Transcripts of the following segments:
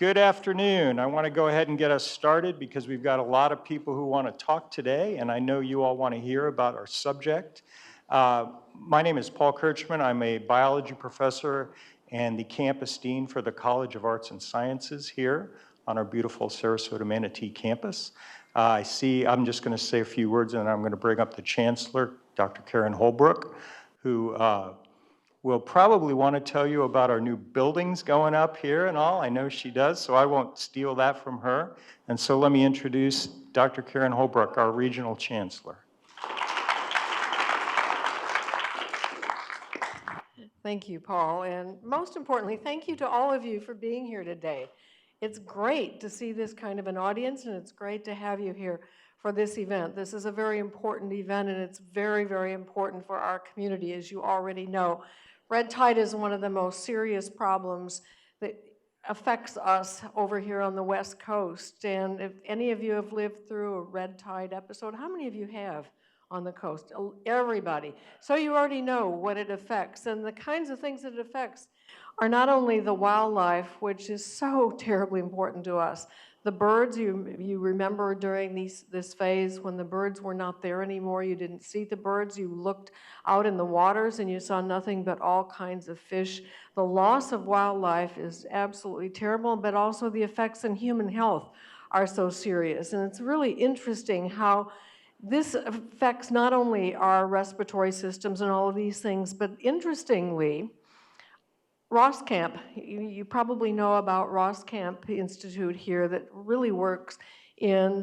Good afternoon. I want to go ahead and get us started because we've got a lot of people who want to talk today, and I know you all want to hear about our subject. My name is Paul Kirchman. I'm a biology professor and the campus dean for the College of Arts and Sciences here on our beautiful Sarasota Manatee campus. I'm just going to say a few words, and then I'm going to bring up the chancellor, Dr. Karen Holbrook, who will probably want to tell you about our new buildings going up here and all. I know she does, so I won't steal that from her. And so let me introduce Dr. Karen Holbrook, our regional chancellor. Thank you, Paul. And most importantly, thank you to all of you for being here today. It's great to see this kind of an audience, and it's great to have you here for this event. This is a very important event, and it's very, very important for our community, as you already know. Red tide is one of the most serious problems that affects us over here on the West Coast. And if any of you have lived through a red tide episode, how many of you have on the coast? Everybody. So you already know what it affects. And the kinds of things that it affects are not only the wildlife, which is so terribly important to us. The birds, you remember during this phase when the birds were not there anymore, you didn't see the birds, you looked out in the waters and you saw nothing but all kinds of fish. The loss of wildlife is absolutely terrible, but also the effects on human health are so serious. And it's really interesting how this affects not only our respiratory systems and all of these things, but interestingly, Ross Camp, you probably know about Ross Camp Institute here that really works in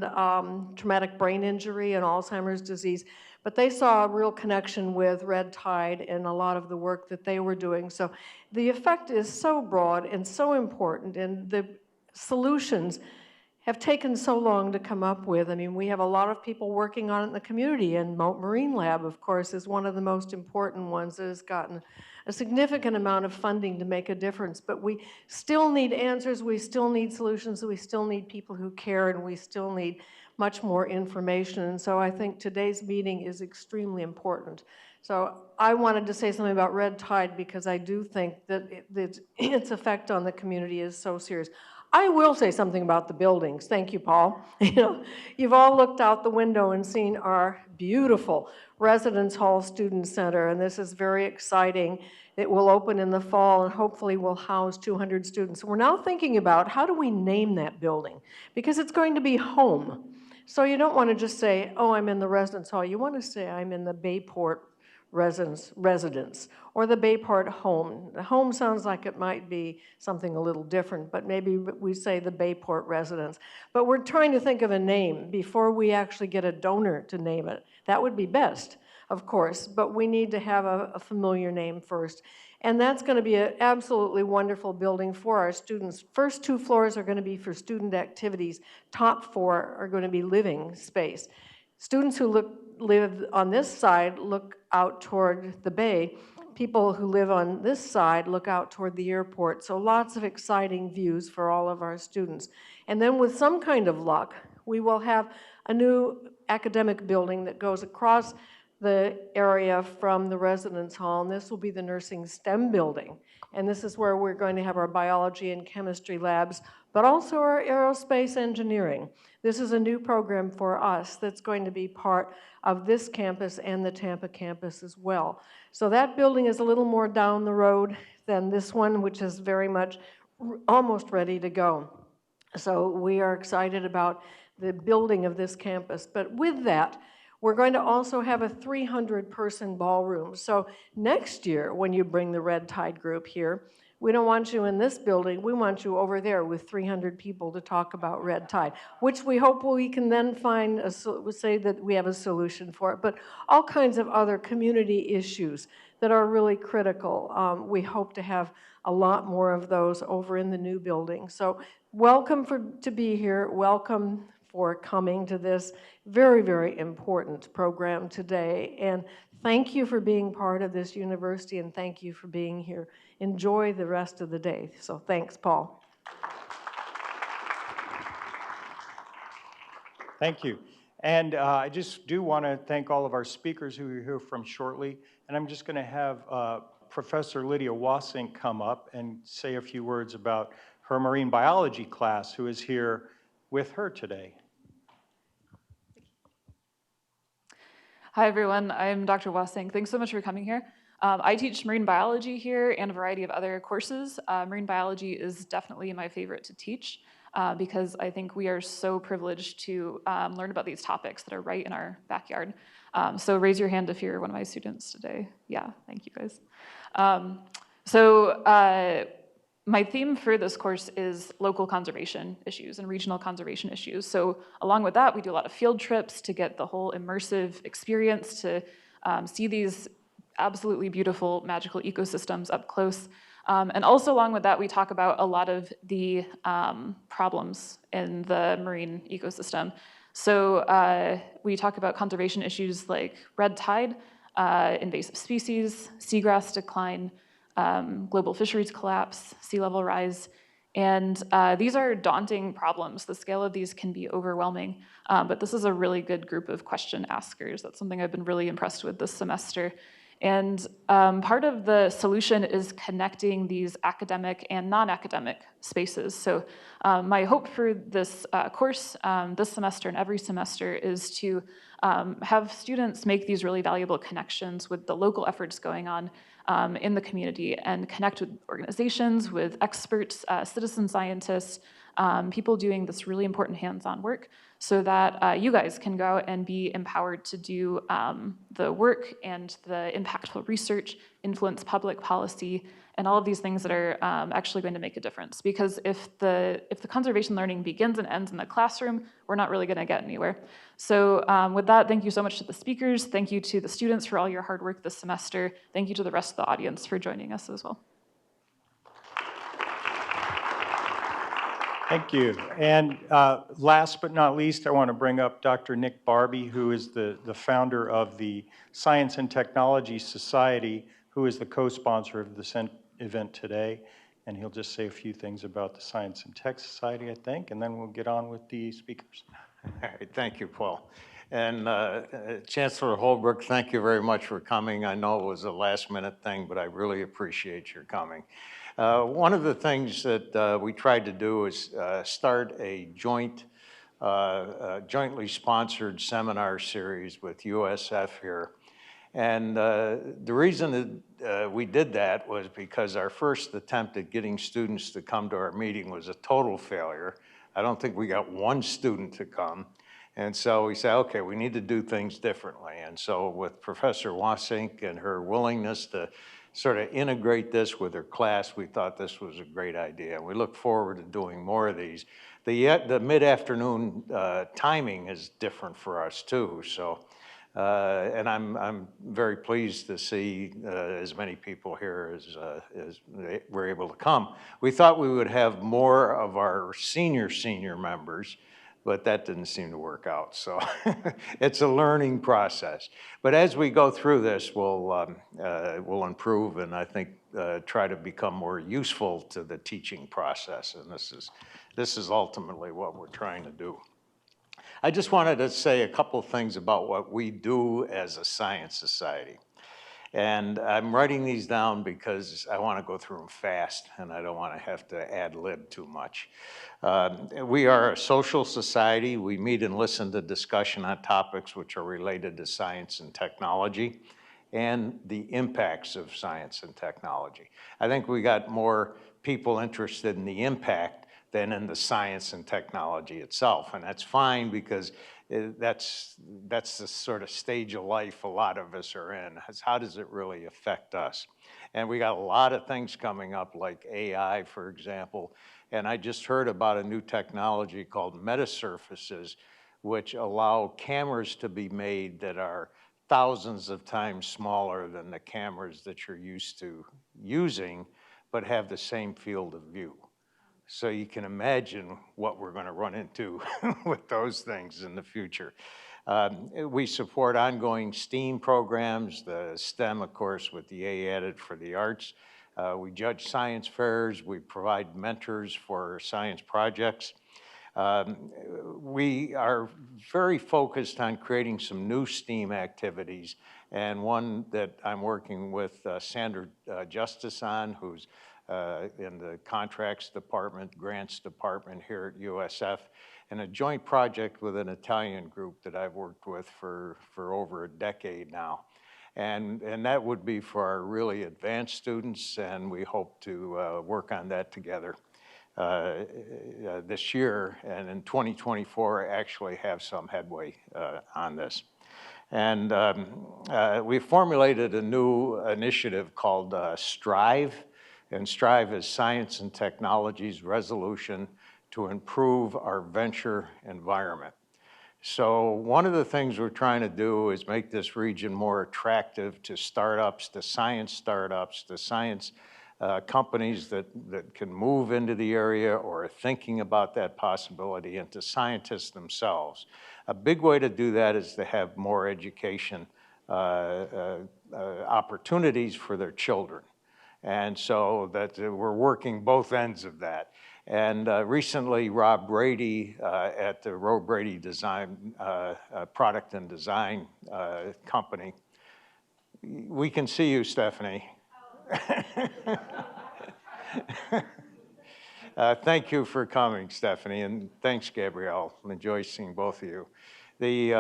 traumatic brain injury and Alzheimer's disease, but they saw a real connection with red tide and a lot of the work that they were doing. So the effect is so broad and so important, and the solutions have taken so long to come up with. I mean, we have a lot of people working on it in the community, and Moat Marine Lab, of course, is one of the most important ones that has gotten a significant amount of funding to make a difference. But we still need answers, we still need solutions, we still need people who care, and we still need much more information. And so I think today's meeting is extremely important. So I wanted to say something about red tide because I do think that its effect on the community is so serious. I will say something about the buildings. Thank you, Paul. You've all looked out the window and seen our beautiful Residence Hall Student Center, and this is very exciting. It will open in the fall and hopefully will house 200 students. We're now thinking about how do we name that building, because it's going to be home. So you don't want to just say, oh, I'm in the Residence Hall. You want to say, I'm in the Bayport residence, or the Bayport home. The home sounds like it might be something a little different, but maybe we say the Bayport residence. But we're trying to think of a name before we actually get a donor to name it. That would be best, of course, but we need to have a familiar name first. And that's going to be an absolutely wonderful building for our students. First 2 floors are going to be for student activities. Top 4 are going to be living space. Students who live on this side look out toward the bay. People who live on this side look out toward the airport. So lots of exciting views for all of our students. And then with some kind of luck, we will have a new academic building that goes across the area from the residence hall, and this will be the nursing STEM building. And this is where we're going to have our biology and chemistry labs, but also our aerospace engineering. This is a new program for us that's going to be part of this campus and the Tampa campus as well. So that building is a little more down the road than this one, which is very much almost ready to go. So we are excited about the building of this campus. But with that, we're going to also have a 300-person ballroom. So next year, when you bring the Red Tide group here, we don't want you in this building, we want you over there with 300 people to talk about red tide, which we hope we can then find, say that we have a solution for it, but all kinds of other community issues that are really critical. We hope to have a lot more of those over in the new building. So welcome to be here, welcome for coming to this very, very important program today. And thank you for being part of this university, and thank you for being here. Enjoy the rest of the day. So thanks, Paul. Thank you. And I just do want to thank all of our speakers who you'll hear from shortly. And I'm just going to have Professor Lydia Wassink come up and say a few words about her marine biology class, who is here with her today. Hi, everyone. I'm Dr. Wasing. Thanks so much for coming here. I teach marine biology here and a variety of other courses. Marine biology is definitely my favorite to teach because I think we are so privileged to learn about these topics that are right in our backyard. So raise your hand if you're one of my students today. Yeah, thank you guys. My theme for this course is local conservation issues and regional conservation issues. So along with that, we do a lot of field trips to get the whole immersive experience to see these absolutely beautiful, magical ecosystems up close. And also along with that, we talk about a lot of the problems in the marine ecosystem. So we talk about conservation issues like red tide, invasive species, seagrass decline, global fisheries collapse, sea level rise. And these are daunting problems. The scale of these can be overwhelming, but this is a really good group of question askers. That's something I've been really impressed with this semester. And part of the solution is connecting these academic and non-academic spaces. So my hope for this course this semester and every semester is to have students make these really valuable connections with the local efforts going on in the community and connect with organizations, with experts, citizen scientists, people doing this really important hands-on work so that you guys can go and be empowered to do the work and the impactful research, influence public policy, and all of these things that are actually going to make a difference. Because if the conservation learning begins and ends in the classroom, we're not really going to get anywhere. So with that, thank you so much to the speakers. Thank you to the students for all your hard work this semester. Thank you to the rest of the audience for joining us as well. Thank you. And last but not least, I want to bring up Dr. Nick Barbie, who is the founder of the Science and Technology Society, who is the co-sponsor of this event today. And he'll just say a few things about the Science and Tech Society, I think, and then we'll get on with the speakers. All right, thank you, Paul. And Chancellor Holbrook, thank you very much for coming. I know it was a last-minute thing, but I really appreciate your coming. One of the things that we tried to do is start a jointly sponsored seminar series with USF here. And the reason that we did that was because our first attempt at getting students to come to our meeting was a total failure. I don't think we got one student to come. And so we said, okay, we need to do things differently. And so with Professor Wasink and her willingness to sort of integrate this with her class, we thought this was a great idea. And we look forward to doing more of these. The mid-afternoon timing is different for us too. So, and I'm very pleased to see as many people here as were able to come. We thought we would have more of our senior members, but that didn't seem to work out. So it's a learning process. But as we go through this, we'll improve and I think try to become more useful to the teaching process. And this is ultimately what we're trying to do. I just wanted to say a couple things about what we do as a science society. And I'm writing these down because I want to go through them fast and I don't want to have to ad-lib too much. We are a social society. We meet and listen to discussion on topics which are related to science and technology and the impacts of science and technology. I think we got more people interested in the impact than in the science and technology itself. And that's fine because that's the sort of stage of life a lot of us are in. It's how does it really affect us? And we got a lot of things coming up like AI, for example. And I just heard about a new technology called metasurfaces, which allow cameras to be made that are thousands of times smaller than the cameras that you're used to using, but have the same field of view. So you can imagine what we're going to run into with those things in the future. We support ongoing STEAM programs, the STEM, of course, with the A added for the arts. We judge science fairs. We provide mentors for science projects. We are very focused on creating some new STEAM activities, and one that I'm working with Sandra Justice on, who's in the contracts department, grants department here at USF, and a joint project with an Italian group that I've worked with for over a decade now. And that would be for our really advanced students, and we hope to work on that together this year, and in 2024 actually have some headway on this. And we formulated a new initiative called STRIVE, and STRIVE is Science and Technology's Resolution to Improve Our Venture Environment. So one of the things we're trying to do is make this region more attractive to startups, to science companies that can move into the area or are thinking about that possibility, and to scientists themselves. A big way to do that is to have more education opportunities for their children. And so that we're working both ends of that. And recently, Rob Brady at the Roe Brady Design, Product and Design Company. We can see you, Stephanie. Thank you for coming, Stephanie, and thanks, Gabrielle. Enjoy seeing both of you. He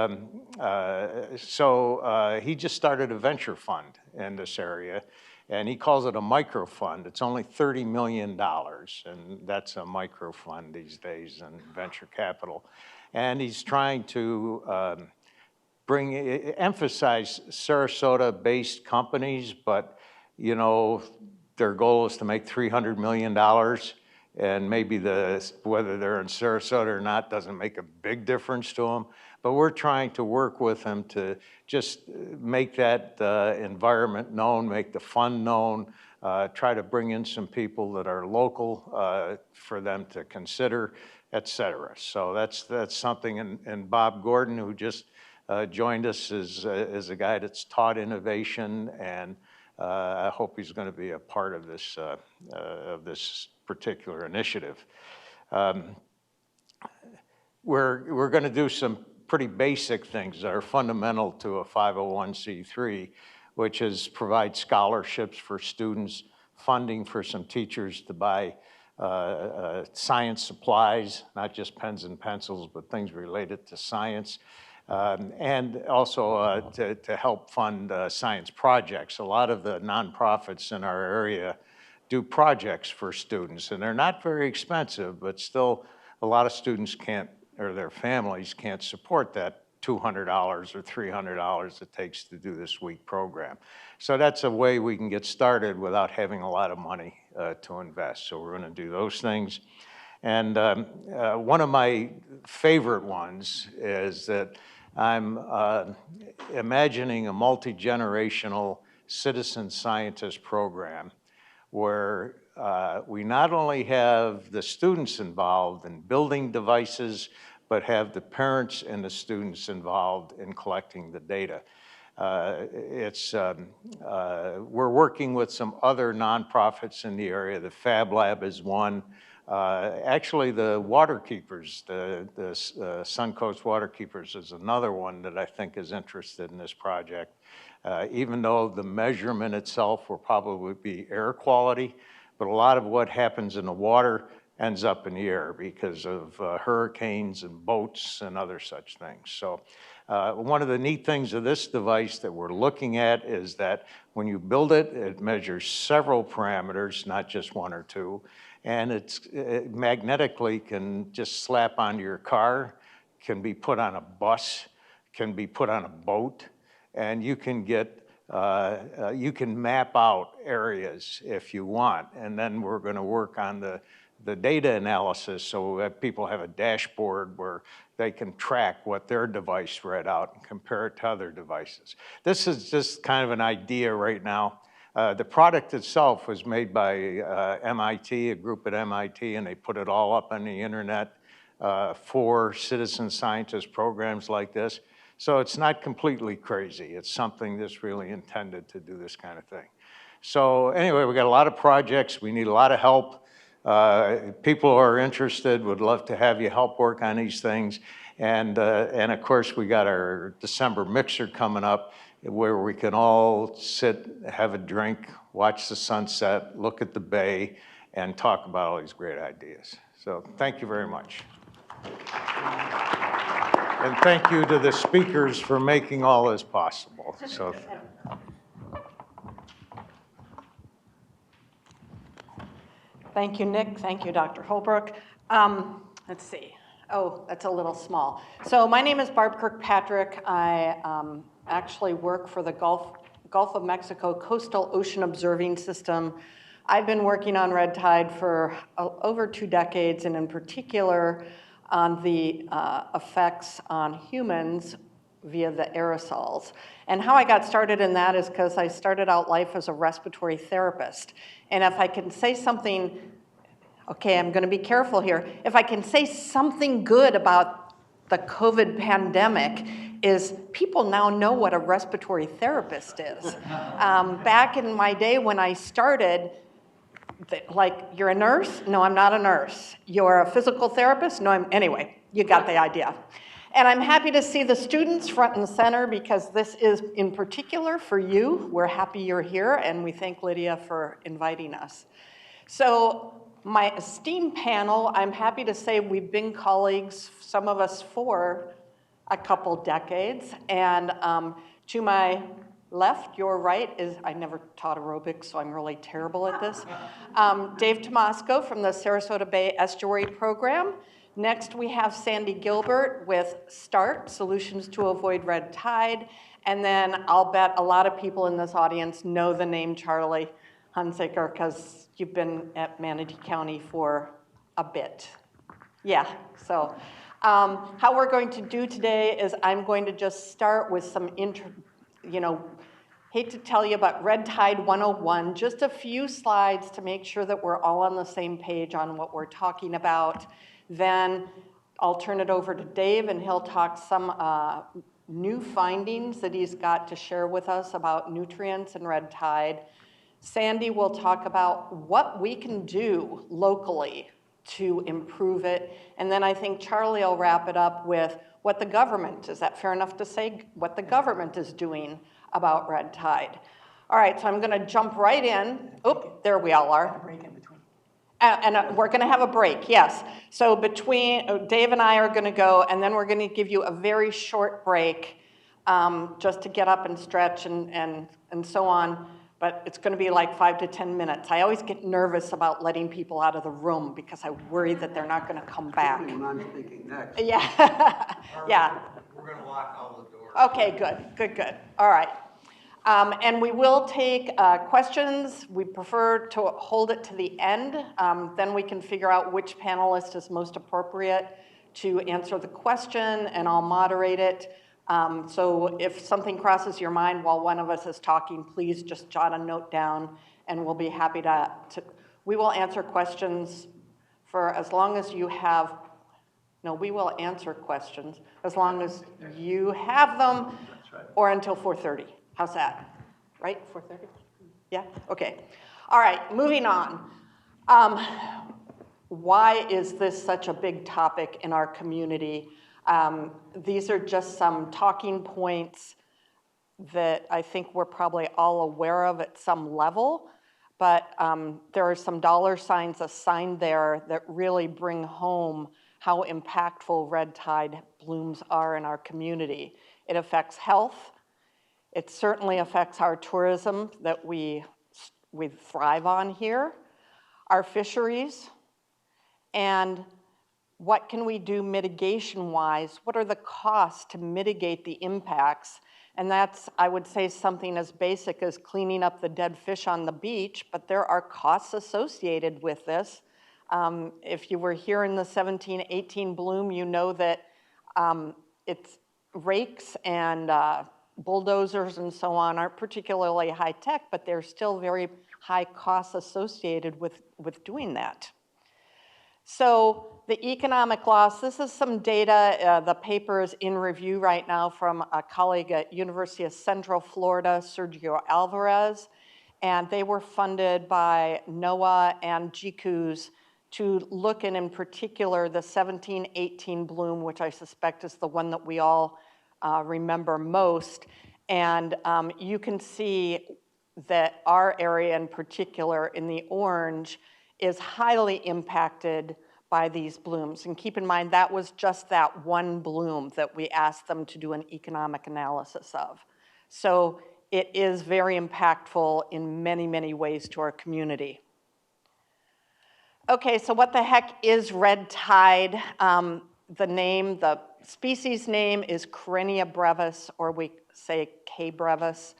just started a venture fund in this area, and he calls it a micro fund. It's only $30 million, and that's a micro fund these days in venture capital. And he's trying to emphasize Sarasota-based companies, but you know, their goal is to make $300 million, and maybe whether they're in Sarasota or not doesn't make a big difference to them. But we're trying to work with them to just make that environment known, make the fund known, try to bring in some people that are local for them to consider, et cetera. So that's something, and Bob Gordon, who just joined us, is a guy that's taught innovation, and I hope he's going to be a part of this particular initiative. We're going to do some pretty basic things that are fundamental to a 501c3, which is provide scholarships for students, funding for some teachers to buy science supplies, not just pens and pencils, but things related to science. And also to help fund science projects. A lot of the nonprofits in our area do projects for students, and they're not very expensive, but still a lot of students can't, or their families can't support that $200 or $300 it takes to do this week program. So that's a way we can get started without having a lot of money to invest. So we're going to do those things. And one of my favorite ones is that I'm imagining a multi-generational citizen scientist program where we not only have the students involved in building devices, but have the parents and the students involved in collecting the data. We're working with some other nonprofits in the area. The Fab Lab is one. Actually, the Waterkeepers, the Suncoast Waterkeepers is another one that I think is interested in this project. Even though the measurement itself will probably be air quality, but a lot of what happens in the water ends up in the air because of hurricanes and boats and other such things. So one of the neat things of this device that we're looking at is that when you build it, it measures several parameters, not just one or two, and it magnetically can just slap onto your car, can be put on a bus, can be put on a boat, and you can you can map out areas if you want. And then we're going to work on the data analysis so that people have a dashboard where they can track what their device read out and compare it to other devices. This is just kind of an idea right now. The product itself was made by MIT, a group at MIT, and they put it all up on the internet for citizen scientist programs like this. So it's not completely crazy. It's something that's really intended to do this kind of thing. So anyway, we got a lot of projects. We need a lot of help. People who are interested would love to have you help work on these things. And of course, we got our December mixer coming up. where we can all sit, have a drink, watch the sunset, look at the bay, and talk about all these great ideas. So thank you very much. And thank you to the speakers for making all this possible. So. Thank you, Nick. Thank you, Dr. Holbrook. Let's see. Oh, that's a little small. So my name is Barb Kirkpatrick. I actually work for the Gulf of Mexico Coastal Ocean Observing System. I've been working on red tide for over 2 decades, and in particular on the effects on humans via the aerosols. And how I got started in that is because I started out life as a respiratory therapist. And if I can say something, okay, I'm going to be careful here. If I can say something good about the COVID pandemic is people now know what a respiratory therapist is. Back in my day when I started, like, you're a nurse? No, I'm not a nurse. You're a physical therapist? No, anyway, you got the idea. And I'm happy to see the students front and center because this is in particular for you. We're happy you're here, and we thank Lydia for inviting us. So my esteemed panel, I'm happy to say we've been colleagues, some of us for a couple decades. And to my left, your right is, I never taught aerobics, so I'm really terrible at this. Dave Tomasco from the Sarasota Bay Estuary Program. Next, we have Sandy Gilbert with START, Solutions to Avoid Red Tide. And then I'll bet a lot of people in this audience know the name Charlie Hunsaker because you've been at Manatee County for a bit. Yeah, so how we're going to do today is I'm going to just start with some hate to tell you about Red Tide 101, just a few slides to make sure that we're all on the same page on what we're talking about. Then I'll turn it over to Dave and he'll talk some new findings that he's got to share with us about nutrients and red tide. Sandy will talk about what we can do locally to improve it. And then I think Charlie will wrap it up with what the government, is that fair enough to say, what the government is doing about red tide. All right, so I'm gonna jump right in. Oop, there we all are. And we're going to have a break, yes. So between Dave and I are going to go, and then we're going to give you a very short break just to get up and stretch and so on. But it's going to be like 5 to 10 minutes. I always get nervous about letting people out of the room because I worry that they're not going to come back. I'm thinking next. Yeah, yeah. We're going to lock all the doors. Okay, good. All right. And we will take questions. We prefer to hold it to the end. Then we can figure out which panelist is most appropriate to answer the question, and I'll moderate it. So if something crosses your mind while one of us is talking, please just jot a note down, and we'll be happy to we will answer questions for as long as you have, no, we will answer questions as long as you have them, or until 4:30. How's that? Right, 4:30? Yeah, okay. All right, moving on. Why is this such a big topic in our community? These are just some talking points that I think we're probably all aware of at some level, but there are some dollar signs assigned there that really bring home how impactful red tide blooms are in our community. It affects health. It certainly affects our tourism that we thrive on here, our fisheries, and what can we do mitigation-wise? What are the costs to mitigate the impacts? And that's, I would say, something as basic as cleaning up the dead fish on the beach, but there are costs associated with this. If you were here in the 17-18 bloom, you know that it's rakes and bulldozers and so on aren't particularly high tech, but there's still very high costs associated with doing that. So the economic loss, this is some data. The paper is in review right now from a colleague at University of Central Florida, Sergio Alvarez, and they were funded by NOAA and GCUS to look in particular the 17-18 bloom, which I suspect is the one that we all remember most. And you can see that our area in particular in the orange is highly impacted by these blooms. And keep in mind, that was just that one bloom that we asked them to do an economic analysis of. So it is very impactful in many, many ways to our community. Okay, so what the heck is red tide? The species name is Karinia brevis, or we say K. brevis.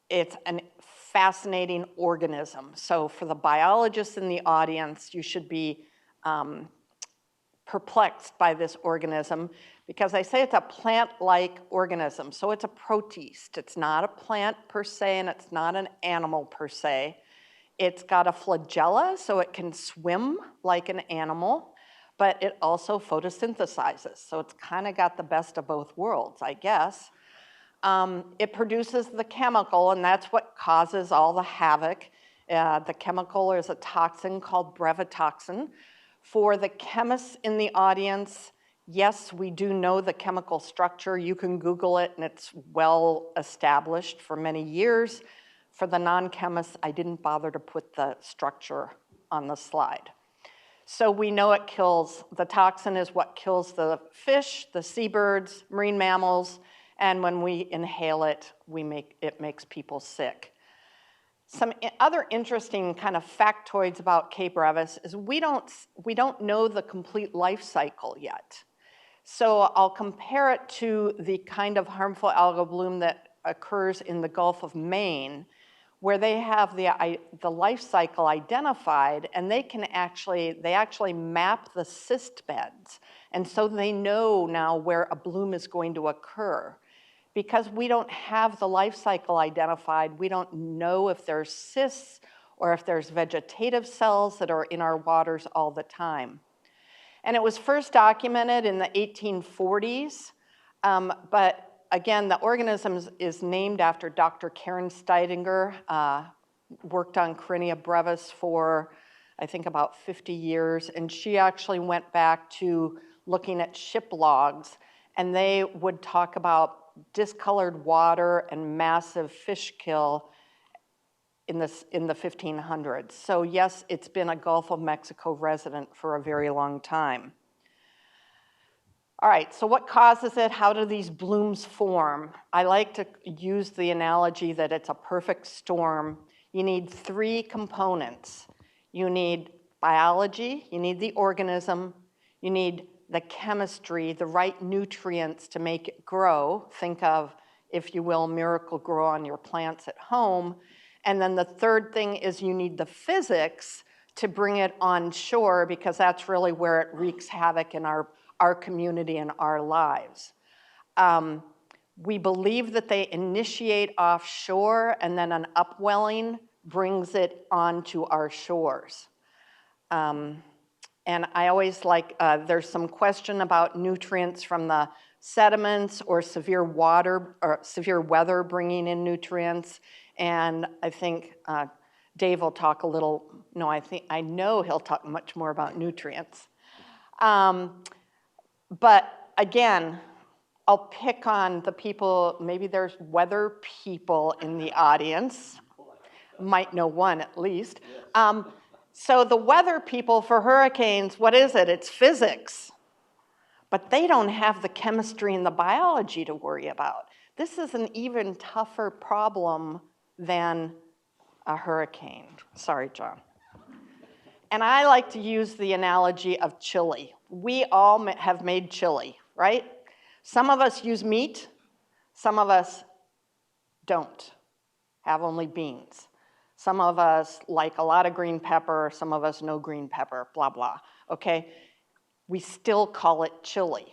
It's a fascinating organism. So for the biologists in the audience, you should be perplexed by this organism because I say it's a plant-like organism. So it's a protist. It's not a plant per se, and it's not an animal per se. It's got a flagella, so it can swim like an animal, but it also photosynthesizes. So it's kind of got the best of both worlds, I guess. It produces the chemical, and that's what causes all the havoc. The chemical is a toxin called brevetoxin. For the chemists in the audience, yes, we do know the chemical structure. You can Google it, and it's well established for many years. For the non-chemists, I didn't bother to put the structure on the slide. So we know it kills, the toxin is what kills the fish, the seabirds, marine mammals, and when we inhale it, it makes people sick. Some other interesting kind of factoids about K. brevis is we don't know the complete life cycle yet. So I'll compare it to the kind of harmful algal bloom that occurs in the Gulf of Maine, where they have the life cycle identified, and they actually map the cyst beds. And so they know now where a bloom is going to occur. Because we don't have the life cycle identified, we don't know if there's cysts or if there's vegetative cells that are in our waters all the time. And it was first documented in the 1840s, but again, the organism is named after Dr. Karen Steidinger, worked on Karinia brevis for, I think, about 50 years, and she actually went back to looking at ship logs, and they would talk about discolored water and massive fish kill in the 1500s. So yes, it's been a Gulf of Mexico resident for a very long time. All right, so what causes it? How do these blooms form? I like to use the analogy that it's a perfect storm. You need three components. You need biology, you need the organism, you need the chemistry, the right nutrients to make it grow. Think of, if you will, Miracle-Gro on your plants at home. And then the third thing is you need the physics to bring it on shore, because that's really where it wreaks havoc in our community and our lives. We believe that they initiate offshore, and then an upwelling brings it onto our shores. And I always like, there's some question about nutrients from the sediments or severe weather bringing in nutrients. And I think Dave will talk a little, no, I know he'll talk much more about nutrients. But again, I'll pick on the people, maybe there's weather people in the audience, might know one at least. So the weather people for hurricanes, what is it? It's physics. But they don't have the chemistry and the biology to worry about. This is an even tougher problem than a hurricane. Sorry, John. And I like to use the analogy of chili. We all have made chili, right? Some of us use meat, some of us don't, have only beans. Some of us like a lot of green pepper, some of us no green pepper, blah, blah, okay? We still call it chili.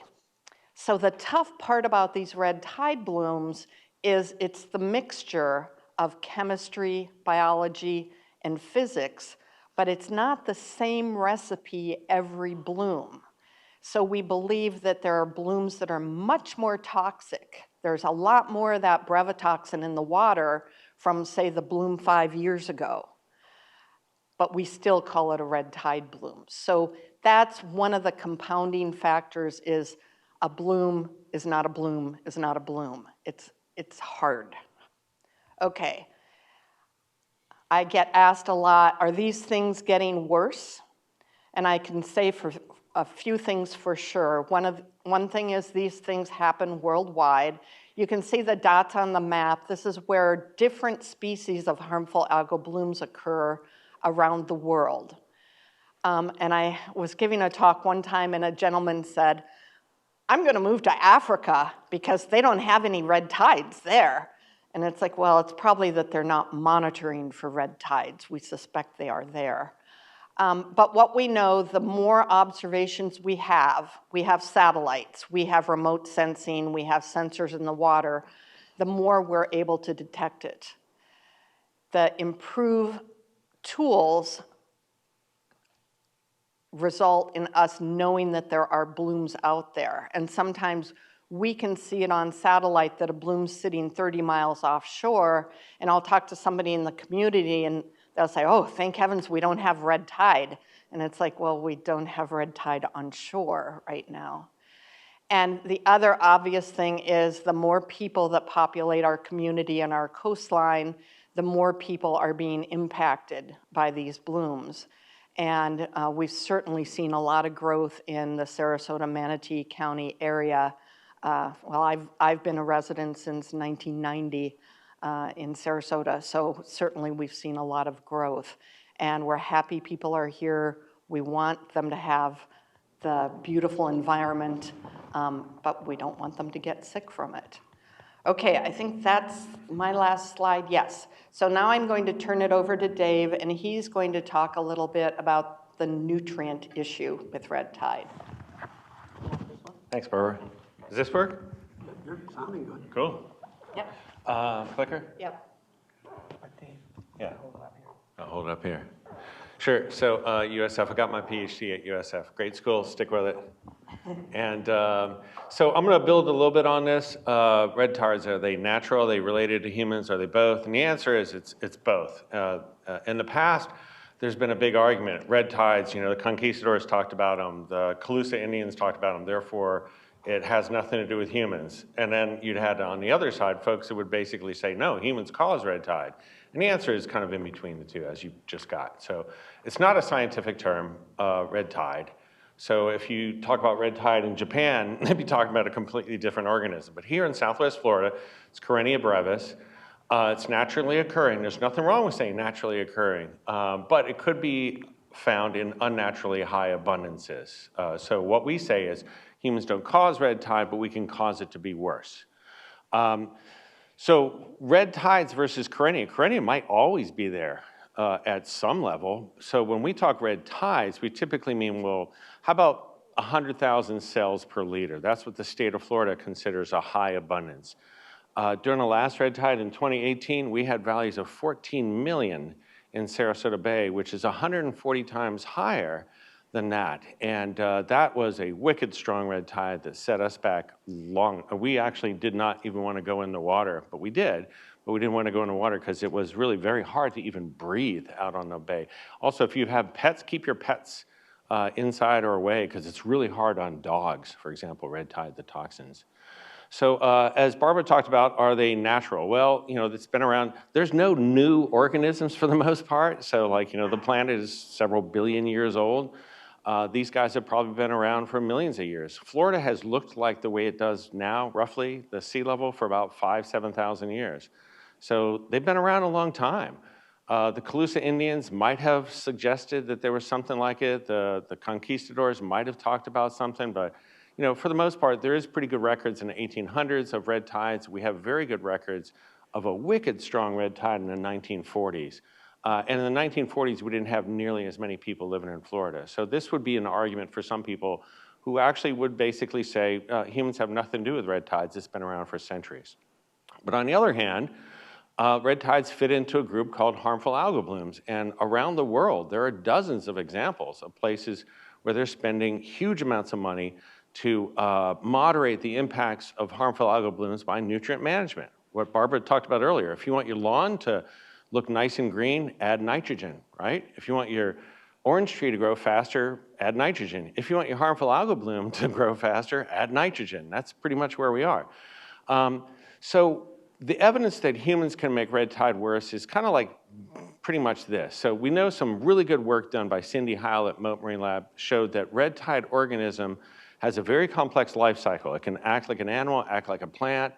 So the tough part about these red tide blooms is it's the mixture of chemistry, biology, and physics, but it's not the same recipe every bloom. So we believe that there are blooms that are much more toxic. There's a lot more of that brevetoxin in the water from, say, the bloom 5 years ago. But we still call it a red tide bloom. So that's one of the compounding factors, is a bloom is not a bloom is not a bloom. it's hard. Okay. I get asked a lot, are these things getting worse? And I can say for a few things for sure. One thing is these things happen worldwide. You can see the dots on the map. This is where different species of harmful algal blooms occur around the world. And I was giving a talk one time and a gentleman said, I'm going to move to Africa because they don't have any red tides there. And it's like, well, it's probably that they're not monitoring for red tides. We suspect they are there. But what we know, the more observations we have satellites, we have remote sensing, we have sensors in the water, the more we're able to detect it. The improved tools result in us knowing that there are blooms out there. And sometimes we can see it on satellite that a bloom's sitting 30 miles offshore, and I'll talk to somebody in the community and they'll say, oh, thank heavens we don't have red tide. And it's like, well, we don't have red tide on shore right now. And the other obvious thing is the more people that populate our community and our coastline, the more people are being impacted by these blooms. And we've certainly seen a lot of growth in the Sarasota-Manatee County area. Well, I've been a resident since 1990 in Sarasota, so certainly we've seen a lot of growth. And we're happy people are here. We want them to have the beautiful environment, but we don't want them to get sick from it. Okay, I think that's my last slide, yes. So now I'm going to turn it over to Dave, and he's going to talk a little bit about the nutrient issue with red tide. Thanks, Barbara. Does this work? You're sounding good. Cool. Yep. Clicker? Yep. Yeah. I'll hold it up here. Sure. So USF, I got my PhD at USF. Great school. Stick with it. And so I'm going to build a little bit on this. Red tides, are they natural? Are they related to humans? Are they both? And the answer is it's both. In the past, there's been a big argument. Red tides, you know, the conquistadors talked about them. The Calusa Indians talked about them. Therefore, it has nothing to do with humans. And then you'd had on the other side folks that would basically say, no, humans cause red tide. And the answer is kind of in between the two, as you just got. So it's not a scientific term, red tide. So if you talk about red tide in Japan, they'd be talking about a completely different organism. But here in Southwest Florida, it's Karenia brevis. It's naturally occurring. There's nothing wrong with saying naturally occurring, but it could be found in unnaturally high abundances. So what we say is humans don't cause red tide, but we can cause it to be worse. So red tides versus Karenia might always be there at some level. So when we talk red tides, we typically mean, well, how about 100,000 cells per liter? That's what the state of Florida considers a high abundance. During the last red tide in 2018, we had values of 14 million in Sarasota Bay, which is 140 times higher than that. And that was a wicked strong red tide that set us back long. We actually did not even want to go in the water, but we did. But we didn't want to go in the water because it was really very hard to even breathe out on the bay. Also, if you have pets, keep your pets inside or away because it's really hard on dogs, for example, red tide, the toxins. So as Barbara talked about, are they natural? Well, you know, it's been around. There's no new organisms for the most part. So like, you know, the planet is several billion years old. These guys have probably been around for millions of years. Florida has looked like the way it does now, roughly, the sea level, for about 7,000 years. So they've been around a long time. The Calusa Indians might have suggested that there was something like it. The conquistadors might have talked about something, but you know, for the most part, there is pretty good records in the 1800s of red tides. We have very good records of a wicked strong red tide in the 1940s. And in the 1940s, we didn't have nearly as many people living in Florida. So this would be an argument for some people who actually would basically say humans have nothing to do with red tides. It's been around for centuries. But on the other hand, red tides fit into a group called harmful algal blooms. And around the world, there are dozens of examples of places where they're spending huge amounts of money to moderate the impacts of harmful algal blooms by nutrient management. What Barbara talked about earlier, if you want your lawn to look nice and green, add nitrogen, right? If you want your orange tree to grow faster, add nitrogen. If you want your harmful algal bloom to grow faster, add nitrogen. That's pretty much where we are. So the evidence that humans can make red tide worse is kind of like pretty much this. So we know some really good work done by Cindy Heil at Moat Marine Lab showed that red tide organism has a very complex life cycle. It can act like an animal, act like a plant,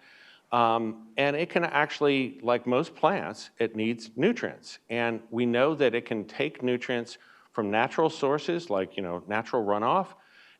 and it can actually, like most plants, it needs nutrients. And we know that it can take nutrients from natural sources like natural runoff,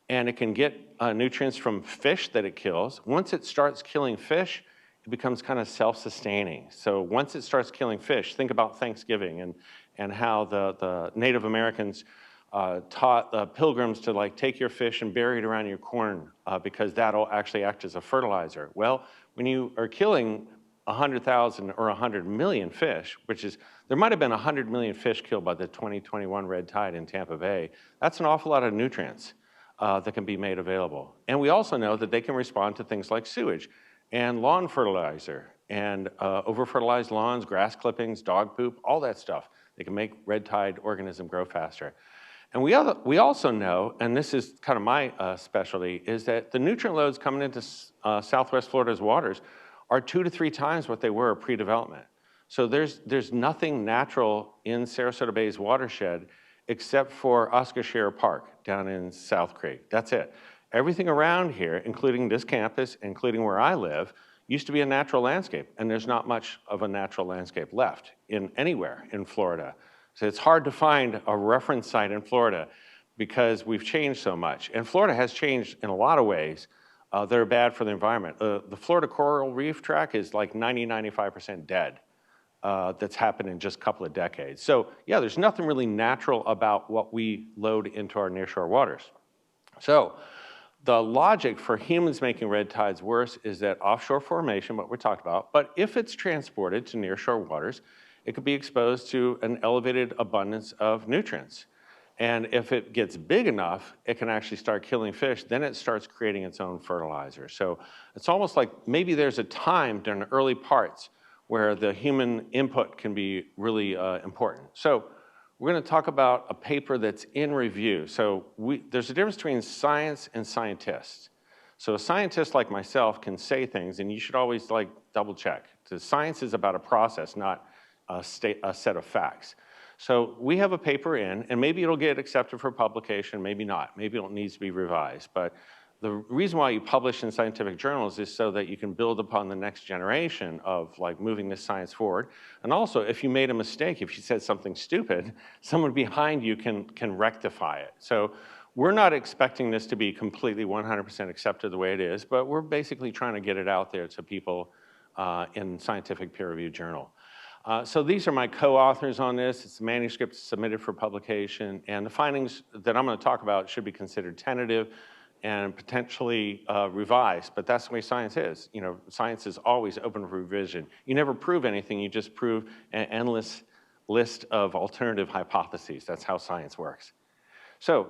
and it can get nutrients from fish that it kills. Once it starts killing fish, it becomes kind of self-sustaining. So once it starts killing fish, think about Thanksgiving and how the Native Americans taught the pilgrims to like take your fish and bury it around your corn because that'll actually act as a fertilizer. Well, when you are killing 100,000 or 100 million fish, which is, there might have been 100 million fish killed by the 2021 red tide in Tampa Bay, that's an awful lot of nutrients that can be made available. And we also know that they can respond to things like sewage and lawn fertilizer and over-fertilized lawns, grass clippings, dog poop, all that stuff. They can make red tide organism grow faster. And we also know, and this is kind of my specialty, is that the nutrient loads coming into Southwest Florida's waters are 2 to 3 times what they were pre-development. So there's nothing natural in Sarasota Bay's watershed except for Oscar Scherer Park down in South Creek. That's it. Everything around here, including this campus, including where I live, used to be a natural landscape, and there's not much of a natural landscape left anywhere in Florida. So it's hard to find a reference site in Florida because we've changed so much. And Florida has changed in a lot of ways that are bad for the environment. The Florida coral reef track is like 95% dead. That's happened in just a couple of decades. So yeah, there's nothing really natural about what we load into our nearshore waters. So the logic for humans making red tides worse is that offshore formation, what we talked about, but if it's transported to nearshore waters, it could be exposed to an elevated abundance of nutrients. And if it gets big enough, it can actually start killing fish, then it starts creating its own fertilizer. So it's almost like maybe there's a time during the early parts where the human input can be really important. So we're going to talk about a paper that's in review. So there's a difference between science and scientists. So a scientist like myself can say things, and you should always like double check. So science is about a process, not a set of facts. So we have a paper in, and maybe it'll get accepted for publication, maybe not. Maybe it needs to be revised. But the reason why you publish in scientific journals is so that you can build upon the next generation of like moving this science forward. And also, if you made a mistake, if you said something stupid, someone behind you can rectify it. So we're not expecting this to be completely 100% accepted the way it is, but we're basically trying to get it out there to people in scientific peer-reviewed journal. So these are my co-authors on this. It's a manuscript submitted for publication, and the findings that I'm going to talk about should be considered tentative and potentially revised, but that's the way science is. You know, science is always open for revision. You never prove anything, you just prove an endless list of alternative hypotheses. That's how science works. So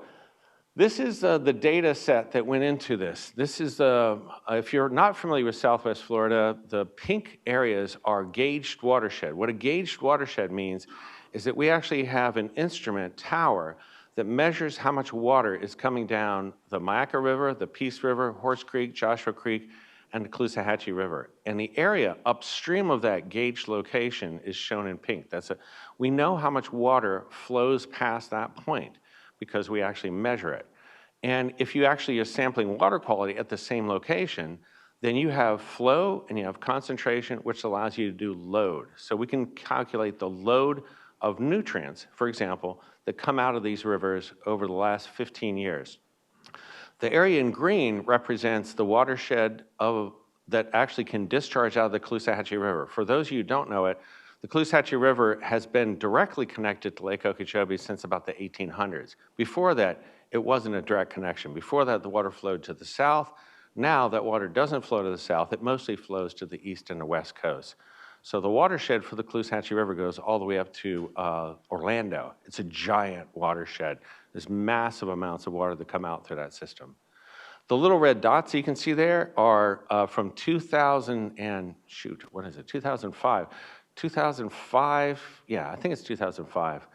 this is the data set that went into this. This is, if you're not familiar with Southwest Florida, the pink areas are gauged watershed. What a gauged watershed means is that we actually have an instrument tower that measures how much water is coming down the Mayaca River, the Peace River, Horse Creek, Joshua Creek, and the Caloosahatchee River. And the area upstream of that gauged location is shown in pink. We know how much water flows past that point because we actually measure it. And if you actually are sampling water quality at the same location, then you have flow and you have concentration, which allows you to do load. So we can calculate the load of nutrients, for example, that come out of these rivers over the last 15 years. The area in green represents the watershed that actually can discharge out of the Caloosahatchee River. For those of you who don't know it, the Caloosahatchee River has been directly connected to Lake Okeechobee since about the 1800s. Before that, it wasn't a direct connection. Before that, the water flowed to the south. Now that water doesn't flow to the south, it mostly flows to the east and the west coast. So the watershed for the Caloosahatchee River goes all the way up to Orlando. It's a giant watershed. There's massive amounts of water that come out through that system. The little red dots you can see there are from 2005. 2005, yeah, I think it's 2005.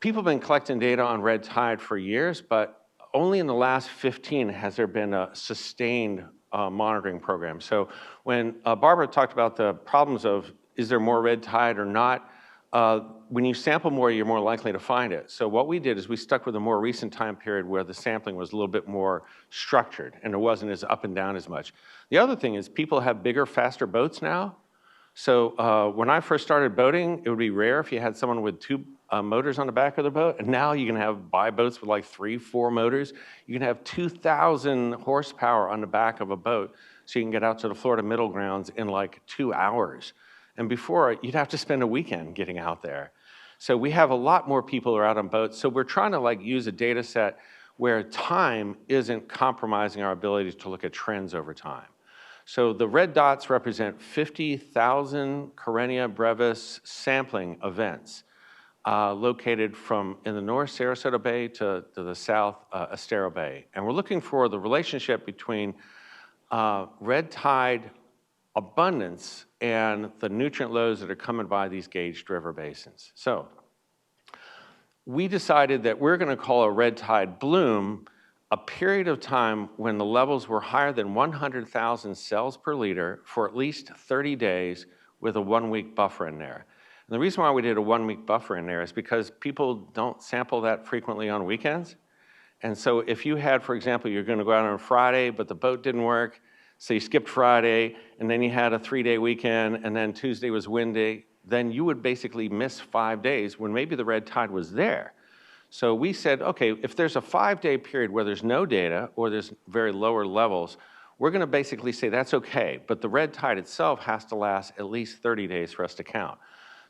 People have been collecting data on red tide for years, but only in the last 15 has there been a sustained monitoring program. So when Barbara talked about the problems of is there more red tide or not, when you sample more, you're more likely to find it. So what we did is we stuck with a more recent time period where the sampling was a little bit more structured and it wasn't as up and down as much. The other thing is people have bigger, faster boats now. So when I first started boating, it would be rare if you had someone with two motors on the back of the boat. And now you can buy boats with like 3, 4 motors. You can have 2,000 horsepower on the back of a boat. So you can get out to the Florida Middle Grounds in like 2 hours. And before, you'd have to spend a weekend getting out there. So we have a lot more people who are out on boats. So we're trying to use a data set where time isn't compromising our ability to look at trends over time. So the red dots represent 50,000 Karenia brevis sampling events located from in the north, Sarasota Bay, to the south, Estero Bay. And we're looking for the relationship between red tide abundance and the nutrient loads that are coming by these gauged river basins. So we decided that we're going to call a red tide bloom a period of time when the levels were higher than 100,000 cells per liter for at least 30 days with a 1-week buffer in there. And the reason why we did a 1-week buffer in there is because people don't sample that frequently on weekends. And so if you had, for example, you're going to go out on Friday, but the boat didn't work, so you skipped Friday, and then you had a 3-day weekend, and then Tuesday was windy, then you would basically miss 5 days when maybe the red tide was there. So we said, okay, if there's a 5-day period where there's no data or there's very lower levels, we're going to basically say that's okay, but the red tide itself has to last at least 30 days for us to count.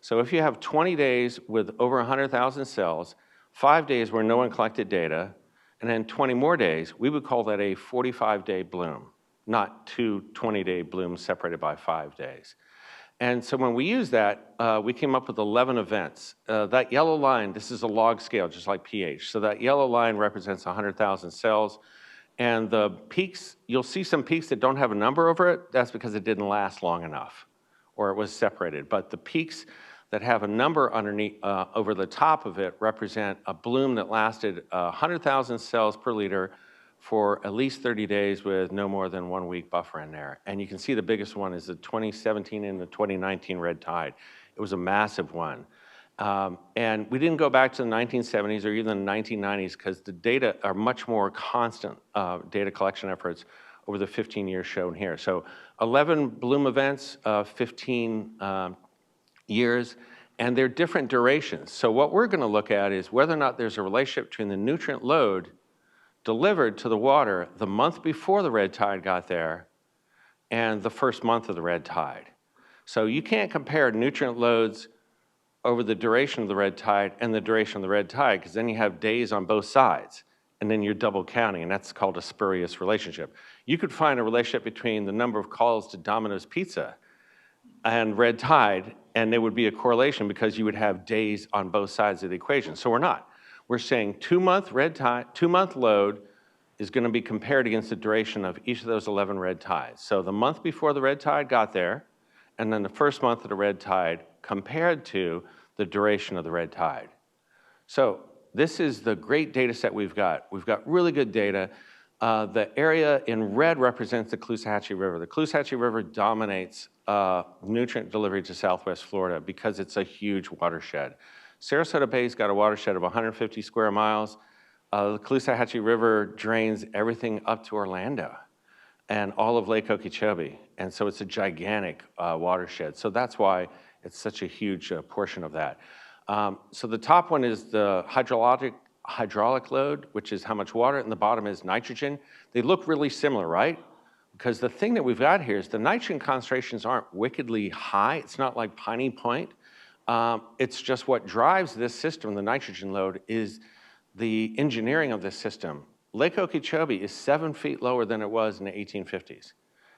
So if you have 20 days with over 100,000 cells, 5 days where no one collected data, and then 20 more days, we would call that a 45-day bloom, not 2 20-day blooms separated by 5 days. And so when we use that, we came up with 11 events. That yellow line, this is a log scale, just like pH. So that yellow line represents 100,000 cells. And the peaks, you'll see some peaks that don't have a number over it. That's because it didn't last long enough, or it was separated. But the peaks that have a number underneath, over the top of it represent a bloom that lasted 100,000 cells per liter for at least 30 days with no more than 1-week buffer in there. And you can see the biggest one is the 2017 and the 2019 red tide. It was a massive one. And we didn't go back to the 1970s or even the 1990s because the data are much more constant data collection efforts over the 15 years shown here. So 11 bloom events, 15 years, and they're different durations. So what we're going to look at is whether or not there's a relationship between the nutrient load delivered to the water the month before the red tide got there and the first month of the red tide. So you can't compare nutrient loads over the duration of the red tide and the duration of the red tide, because then you have days on both sides, and then you're double counting, and that's called a spurious relationship. You could find a relationship between the number of calls to Domino's Pizza and red tide, and there would be a correlation because you would have days on both sides of the equation. So we're not. We're saying 2-month red tide, 2-month load is going to be compared against the duration of each of those 11 red tides. So the month before the red tide got there, and then the first month of the red tide compared to the duration of the red tide. So this is the great data set we've got. We've got really good data. The area in red represents the Caloosahatchee River. The Caloosahatchee River dominates nutrient delivery to Southwest Florida because it's a huge watershed. Sarasota Bay's got a watershed of 150 square miles. The Caloosahatchee River drains everything up to Orlando and all of Lake Okeechobee. And so it's a gigantic watershed. So that's why it's such a huge portion of that. So the top one is the hydraulic load, which is how much water, and the bottom is nitrogen. They look really similar, right? Because the thing that we've got here is the nitrogen concentrations aren't wickedly high. It's not like Piney Point. It's just what drives this system, the nitrogen load, is the engineering of this system. Lake Okeechobee is 7 feet lower than it was in the 1850s.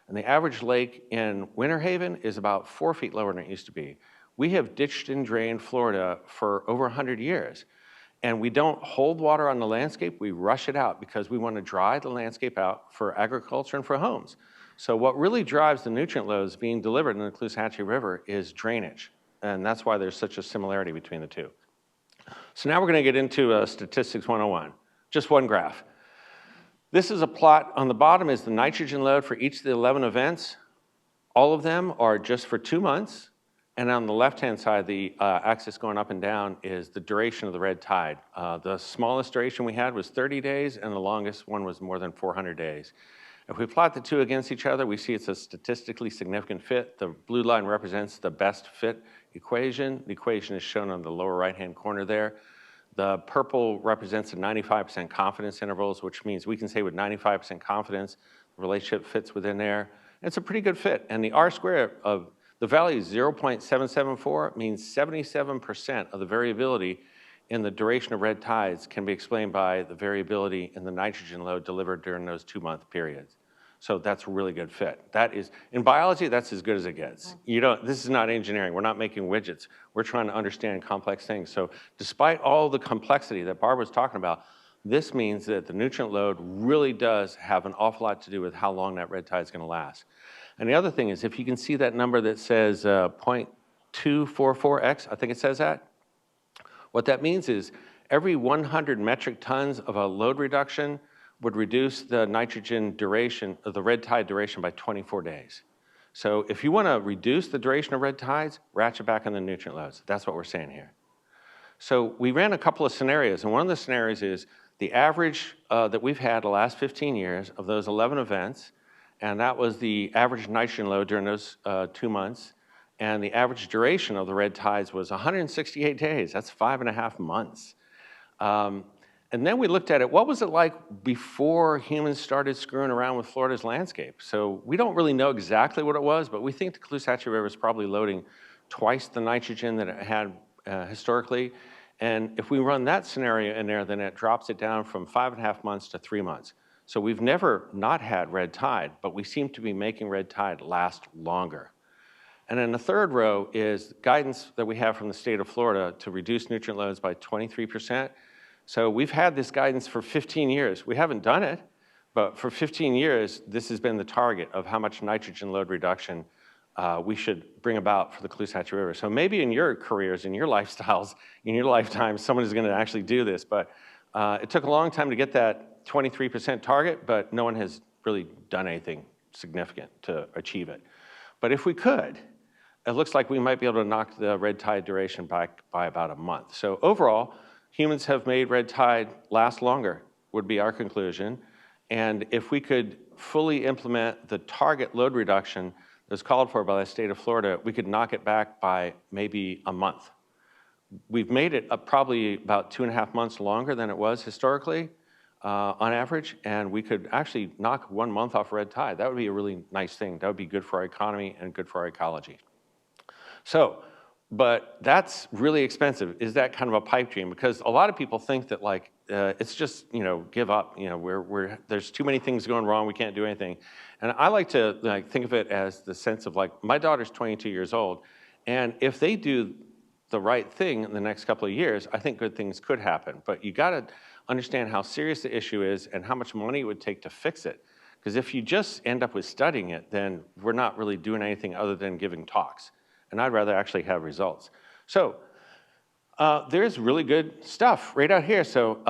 And the average lake in Winter Haven is about 4 feet lower than it used to be. We have ditched and drained Florida for over 100 years. And we don't hold water on the landscape, we rush it out because we want to dry the landscape out for agriculture and for homes. So what really drives the nutrient loads being delivered in the Caloosahatchee River is drainage. And that's why there's such a similarity between the two. So now we're going to get into Statistics 101. Just one graph. This is a plot. On the bottom is the nitrogen load for each of the 11 events. All of them are just for 2 months. And on the left-hand side, the axis going up and down is the duration of the red tide. The smallest duration we had was 30 days, and the longest one was more than 400 days. If we plot the two against each other, we see it's a statistically significant fit. The blue line represents the best fit equation. The equation is shown on the lower right-hand corner there. The purple represents the 95% confidence intervals, which means we can say with 95% confidence, the relationship fits within there. It's a pretty good fit. And the R-square of the value is 0.774, means 77% of the variability in the duration of red tides can be explained by the variability in the nitrogen load delivered during those 2-month periods. So that's a really good fit. That is, in biology, that's as good as it gets. This is not engineering. We're not making widgets. We're trying to understand complex things. So despite all the complexity that Barb was talking about, this means that the nutrient load really does have an awful lot to do with how long that red tide is going to last. And the other thing is, if you can see that number that says 0.244x, I think it says that, what that means is every 100 metric tons of a load reduction would reduce the nitrogen duration, of the red tide duration by 24 days. So if you want to reduce the duration of red tides, ratchet back on the nutrient loads. That's what we're saying here. So we ran a couple of scenarios, and one of the scenarios is the average that we've had the last 15 years of those 11 events, and that was the average nitrogen load during those 2 months, and the average duration of the red tides was 168 days. That's 5.5 months. And then we looked at it, what was it like before humans started screwing around with Florida's landscape? So we don't really know exactly what it was, but we think the Caloosahatchee River is probably loading twice the nitrogen that it had historically. And if we run that scenario in there, then it drops it down from 5.5 months to 3 months. So we've never not had red tide, but we seem to be making red tide last longer. And then the third row is guidance that we have from the state of Florida to reduce nutrient loads by 23%. So we've had this guidance for 15 years. We haven't done it, but for 15 years, this has been the target of how much nitrogen load reduction we should bring about for the Caloosahatchee River. So maybe in your careers, in your lifestyles, in your lifetime, someone is going to actually do this. But it took a long time to get that 23% target, but no one has really done anything significant to achieve it. But if we could, it looks like we might be able to knock the red tide duration back by about a month. So overall, humans have made red tide last longer, would be our conclusion. And if we could fully implement the target load reduction that's called for by the state of Florida, we could knock it back by maybe a month. We've made it probably about 2.5 months longer than it was historically on average, and we could actually knock 1 month off red tide. That would be a really nice thing. That would be good for our economy and good for our ecology. So, but that's really expensive. Is that kind of a pipe dream? Because a lot of people think that like, it's just, give up. There's too many things going wrong. We can't do anything. And I like to think of it as the sense of like, my daughter's 22 years old. And if they do the right thing in the next couple of years, I think good things could happen. But you got to understand how serious the issue is and how much money it would take to fix it. Because if you just end up with studying it, then we're not really doing anything other than giving talks. And I'd rather actually have results. So there's really good stuff right out here. So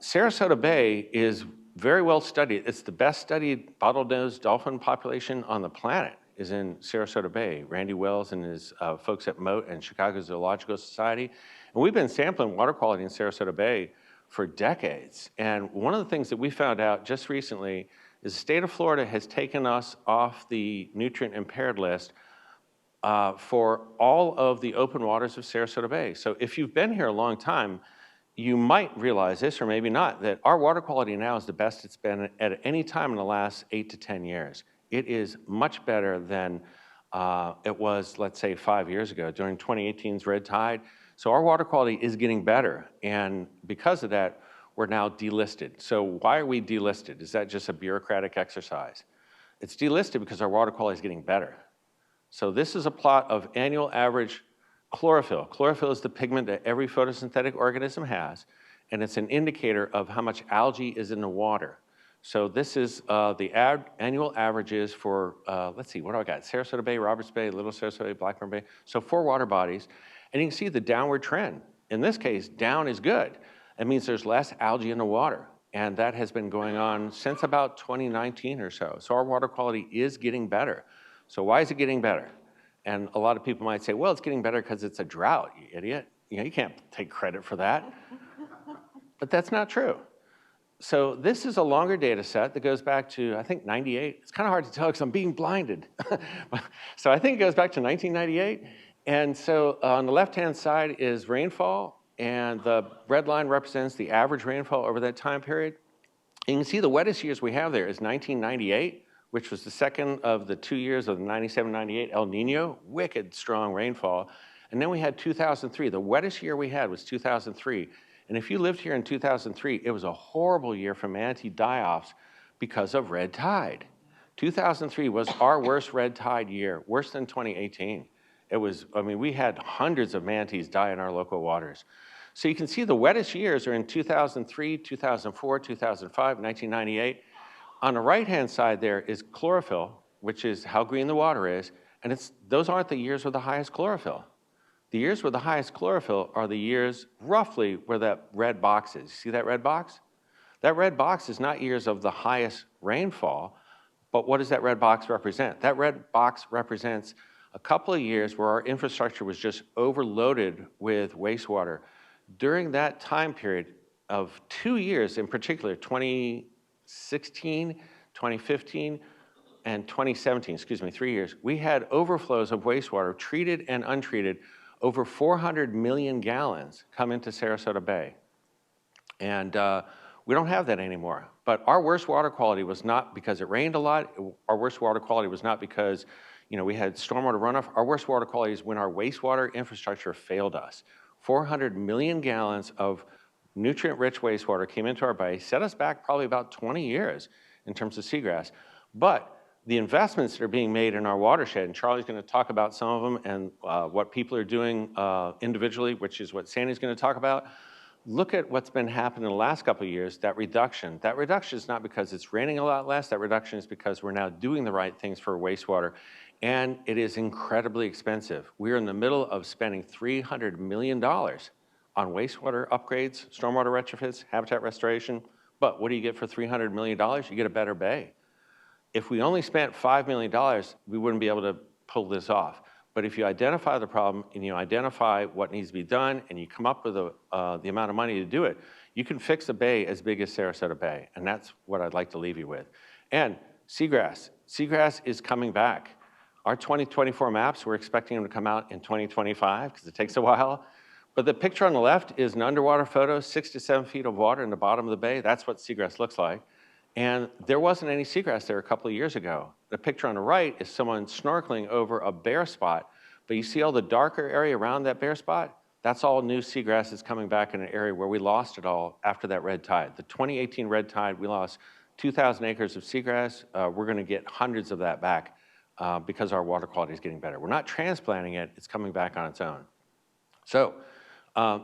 Sarasota Bay is very well studied. It's the best studied bottlenose dolphin population on the planet is in Sarasota Bay. Randy Wells and his folks at Mote and Chicago Zoological Society. And we've been sampling water quality in Sarasota Bay for decades. And one of the things that we found out just recently is the state of Florida has taken us off the nutrient impaired list for all of the open waters of Sarasota Bay. So if you've been here a long time, you might realize this, or maybe not, that our water quality now is the best it's been at any time in the last 8 to 10 years. It is much better than it was, let's say, 5 years ago during 2018's red tide. So our water quality is getting better. And because of that, we're now delisted. So why are we delisted? Is that just a bureaucratic exercise? It's delisted because our water quality is getting better. So this is a plot of annual average chlorophyll. Chlorophyll is the pigment that every photosynthetic organism has, and it's an indicator of how much algae is in the water. So this is the annual averages for, let's see, what do I got? Sarasota Bay, Roberts Bay, Little Sarasota Bay, Blackburn Bay. So 4 water bodies, and you can see the downward trend. In this case, down is good. It means there's less algae in the water. And that has been going on since about 2019 or so. So our water quality is getting better. So why is it getting better? And a lot of people might say, well, it's getting better because it's a drought, you idiot. You know, you can't take credit for that. But that's not true. So this is a longer data set that goes back to, I think, 98. It's kind of hard to tell because I'm being blinded. So I think it goes back to 1998. And so on the left-hand side is rainfall, and the red line represents the average rainfall over that time period. And you can see the wettest years we have there is 1998, which was the second of the 2 years of the 97-98 El Nino, wicked strong rainfall. And then we had 2003. The wettest year we had was 2003. And if you lived here in 2003, it was a horrible year for manatee die-offs because of red tide. 2003 was our worst red tide year, worse than 2018. It was, I mean, we had hundreds of manatees die in our local waters. So you can see the wettest years are in 2003, 2004, 2005, 1998. On the right-hand side there is chlorophyll, which is how green the water is, and those aren't the years with the highest chlorophyll. The years with the highest chlorophyll are the years roughly where that red box is. See that red box? That red box is not years of the highest rainfall, but what does that red box represent? That red box represents a couple of years where our infrastructure was just overloaded with wastewater. During that time period of 2 years in particular, 2016, 2015, and 2017, excuse me, 3 years, we had overflows of wastewater, treated and untreated, over 400 million gallons come into Sarasota Bay. And we don't have that anymore. But our worst water quality was not because it rained a lot. Our worst water quality was not because, you know, we had stormwater runoff. Our worst water quality is when our wastewater infrastructure failed us. 400 million gallons of nutrient-rich wastewater came into our bay, set us back probably about 20 years in terms of seagrass. But the investments that are being made in our watershed, and Charlie's going to talk about some of them and what people are doing individually, which is what Sandy's going to talk about. Look at what's been happening in the last couple of years, that reduction. That reduction is not because it's raining a lot less. That reduction is because we're now doing the right things for wastewater, and it is incredibly expensive. We're in the middle of spending $300 million on wastewater upgrades, stormwater retrofits, habitat restoration. But what do you get for $300 million? You get a better bay. If we only spent $5 million, we wouldn't be able to pull this off. But if you identify the problem and you identify what needs to be done and you come up with the amount of money to do it, you can fix a bay as big as Sarasota Bay. And that's what I'd like to leave you with. And seagrass. Seagrass is coming back. Our 2024 maps, we're expecting them to come out in 2025 because it takes a while. But the picture on the left is an underwater photo, 6 to 7 feet of water in the bottom of the bay. That's what seagrass looks like. And there wasn't any seagrass there a couple of years ago. The picture on the right is someone snorkeling over a bare spot, but you see all the darker area around that bare spot? That's all new seagrass that's coming back in an area where we lost it all after that red tide. The 2018 red tide, we lost 2,000 acres of seagrass. We're gonna get hundreds of that back because our water quality is getting better. We're not transplanting it, it's coming back on its own. So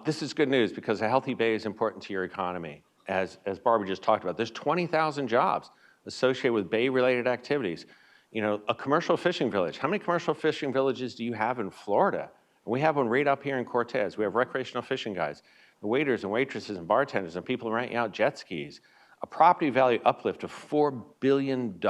this is good news because a healthy bay is important to your economy. As Barbara just talked about, there's 20,000 jobs associated with bay-related activities. You know, a commercial fishing village. How many commercial fishing villages do you have in Florida? We have one right up here in Cortez. We have recreational fishing guys, the waiters and waitresses and bartenders and people renting out jet skis. A property value uplift of $4 billion.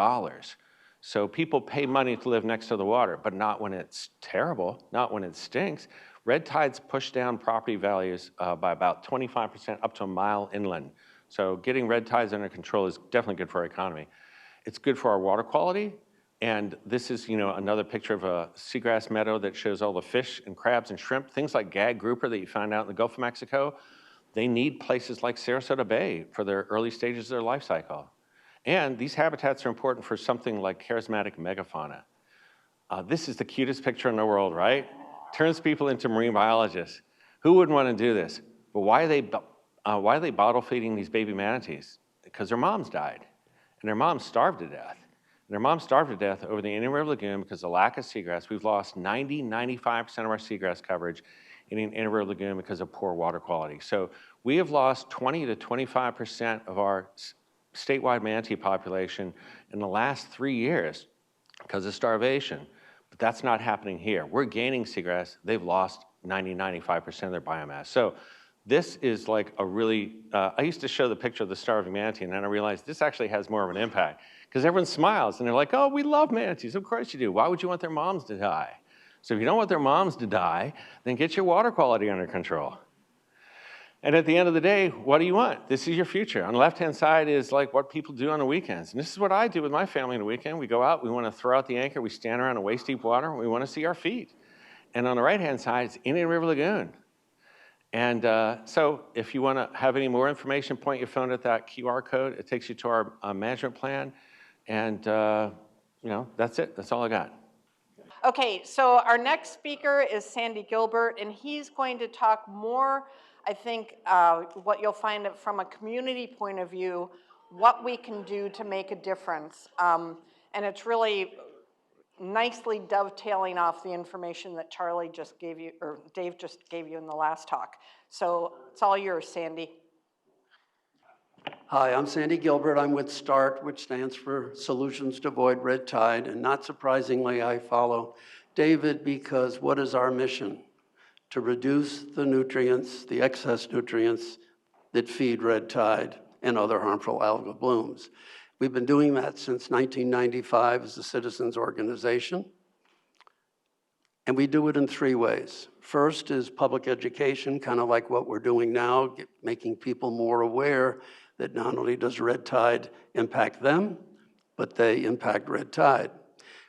So people pay money to live next to the water, but not when it's terrible, not when it stinks. Red tides push down property values by about 25% up to a mile inland. So getting red tides under control is definitely good for our economy. It's good for our water quality. And this is, you know, another picture of a seagrass meadow that shows all the fish and crabs and shrimp, things like gag grouper that you find out in the Gulf of Mexico. They need places like Sarasota Bay for their early stages of their life cycle. And these habitats are important for something like charismatic megafauna. This is the cutest picture in the world, right? Turns people into marine biologists. Who wouldn't want to do this? But why are they bottle feeding these baby manatees? Because their moms died, and their moms starved to death. And their moms starved to death over the Indian River Lagoon because of lack of seagrass. We've lost 95% of our seagrass coverage in the Indian River Lagoon because of poor water quality. So we have lost 20 to 25% of our statewide manatee population in the last 3 years because of starvation. But that's not happening here. We're gaining seagrass. They've lost 95% of their biomass. So This is like a really, I used to show the picture of the starving manatee, and then I realized this actually has more of an impact. Because everyone smiles, and they're like, oh, we love manatees. Of course you do. Why would you want their moms to die? So if you don't want their moms to die, then get your water quality under control. And at the end of the day, what do you want? This is your future. On the left-hand side is like what people do on the weekends. And this is what I do with my family on the weekend. We go out, we want to throw out the anchor, we stand around in waist-deep water, and we want to see our feet. And on the right-hand side is Indian River Lagoon. And so if you want to have any more information, point your phone at that QR code. It takes you to our management plan. And, that's it. That's all I got. Okay, so our next speaker is Sandy Gilbert, and he's going to talk more, I think, what you'll find from a community point of view, what we can do to make a difference. And it's really nicely dovetailing off the information that Charlie just gave you, or Dave just gave you in the last talk. So it's all yours, Sandy. Hi, I'm Sandy Gilbert. I'm with START, which stands for Solutions to Avoid Red Tide. And not surprisingly, I follow David because what is our mission? To reduce the nutrients, the excess nutrients that feed red tide and other harmful algal blooms. We've been doing that since 1995 as a citizens organization. And we do it in 3 ways. First is public education, kind of like what we're doing now, making people more aware that not only does red tide impact them, but they impact red tide.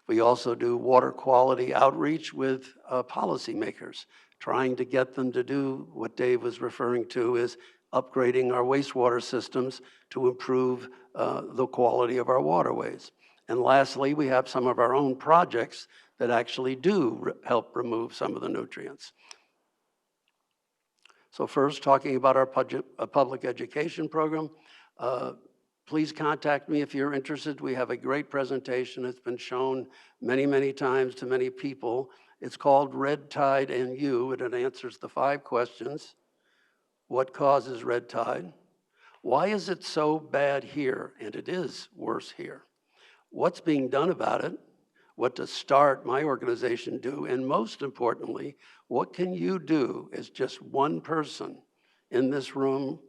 We also do water quality outreach with policymakers, trying to get them to do what Dave was referring to is upgrading our wastewater systems to improve the quality of our waterways. And lastly, we have some of our own projects that actually do help remove some of the nutrients. So first, talking about our public education program, please contact me if you're interested. We have a great presentation. It's been shown many, many times to many people. It's called Red Tide and You, and it answers the 5 questions. What causes red tide? Why is it so bad here? And it is worse here. What's being done about it? What does START, my organization, do? And most importantly, what can you do as just one person in this room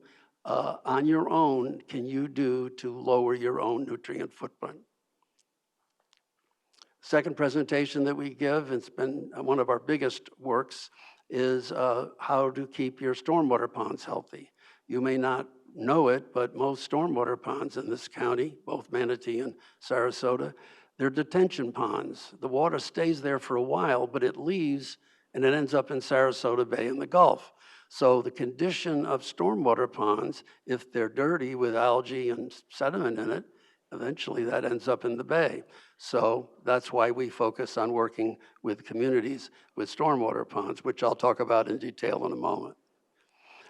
on your own can you do to lower your own nutrient footprint? Second presentation that we give, it's been one of our biggest works, is how to keep your stormwater ponds healthy. You may not know it, but most stormwater ponds in this county, both Manatee and Sarasota, they're detention ponds. The water stays there for a while, but it leaves and it ends up in Sarasota Bay in the Gulf. So the condition of stormwater ponds, if they're dirty with algae and sediment in it, eventually that ends up in the bay. So that's why we focus on working with communities with stormwater ponds, which I'll talk about in detail in a moment.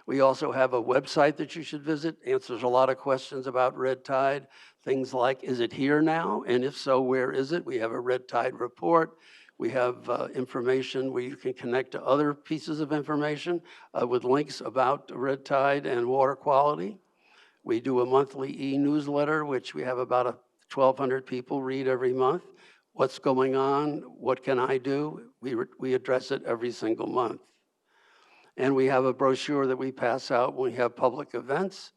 We also have a website that you should visit, answers a lot of questions about red tide. Things like, is it here now? And if so, where is it? We have a red tide report. We have information where you can connect to other pieces of information with links about red tide and water quality. We do a monthly e-newsletter, which we have about 1,200 people read every month. What's going on? What can I do? We address it every single month. And we have a brochure that we pass out when we have public events.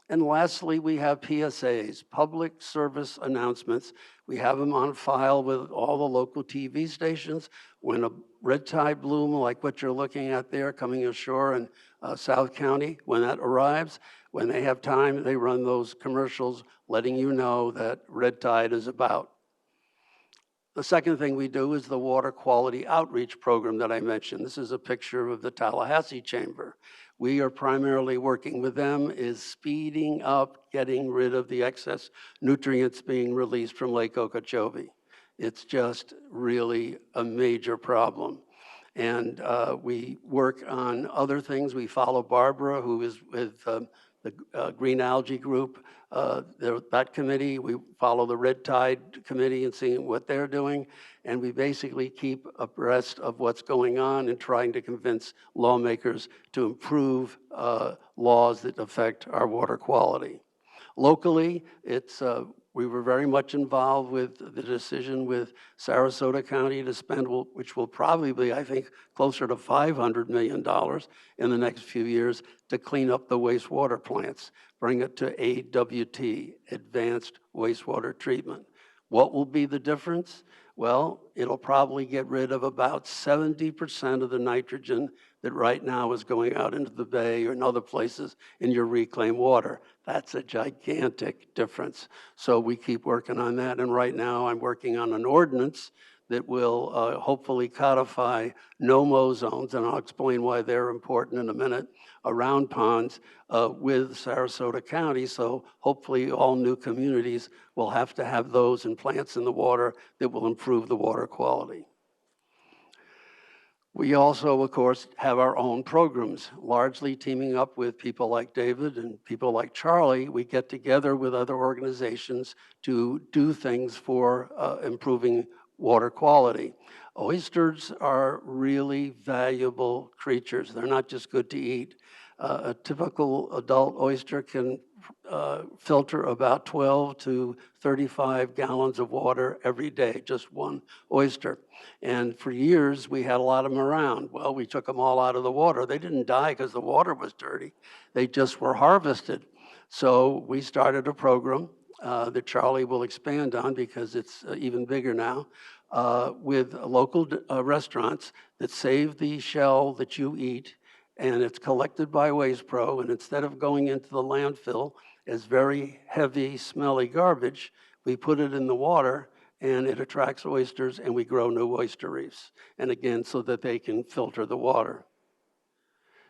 And lastly, we have PSAs, public service announcements. We have them on file with all the local TV stations. When a red tide bloom, like what you're looking at there, coming ashore in South County, when that arrives, when they have time, they run those commercials letting you know that red tide is about. The second thing we do is the water quality outreach program that I mentioned. This is a picture of the Tallahassee Chamber. We are primarily working with them is speeding up getting rid of the excess nutrients being released from Lake Okeechobee. It's just really a major problem. And we work on other things. We follow Barbara, who is with the Green Algae Group, that committee. We follow the Red Tide Committee and seeing what they're doing. And we basically keep abreast of what's going on and trying to convince lawmakers to improve laws that affect our water quality. Locally, We were very much involved with the decision with Sarasota County to spend, which will probably be, I think, closer to $500 million in the next few years to clean up the wastewater plants, bring it to AWT, Advanced Wastewater Treatment. What will be the difference? Well, it'll probably get rid of about 70% of the nitrogen that right now is going out into the bay or in other places in your reclaimed water. That's a gigantic difference. So we keep working on that. And right now I'm working on an ordinance that will hopefully codify no-mow zones, and I'll explain why they're important in a minute, around ponds with Sarasota County. So hopefully all new communities will have to have those and plants in the water that will improve the water quality. We also, of course, have our own programs, largely teaming up with people like David and people like Charlie. We get together with other organizations to do things for improving water quality. Oysters are really valuable creatures. They're not just good to eat. A typical adult oyster can filter about 12 to 35 gallons of water every day, just one oyster. And for years, we had a lot of them around. Well, we took them all out of the water. They didn't die because the water was dirty. They just were harvested. So we started a program that Charlie will expand on because it's even bigger now, with local restaurants that save the shell that you eat, and it's collected by Waste Pro, and instead of going into the landfill as very heavy, smelly garbage, we put it in the water, and it attracts oysters, and we grow new oyster reefs. And again, so that they can filter the water.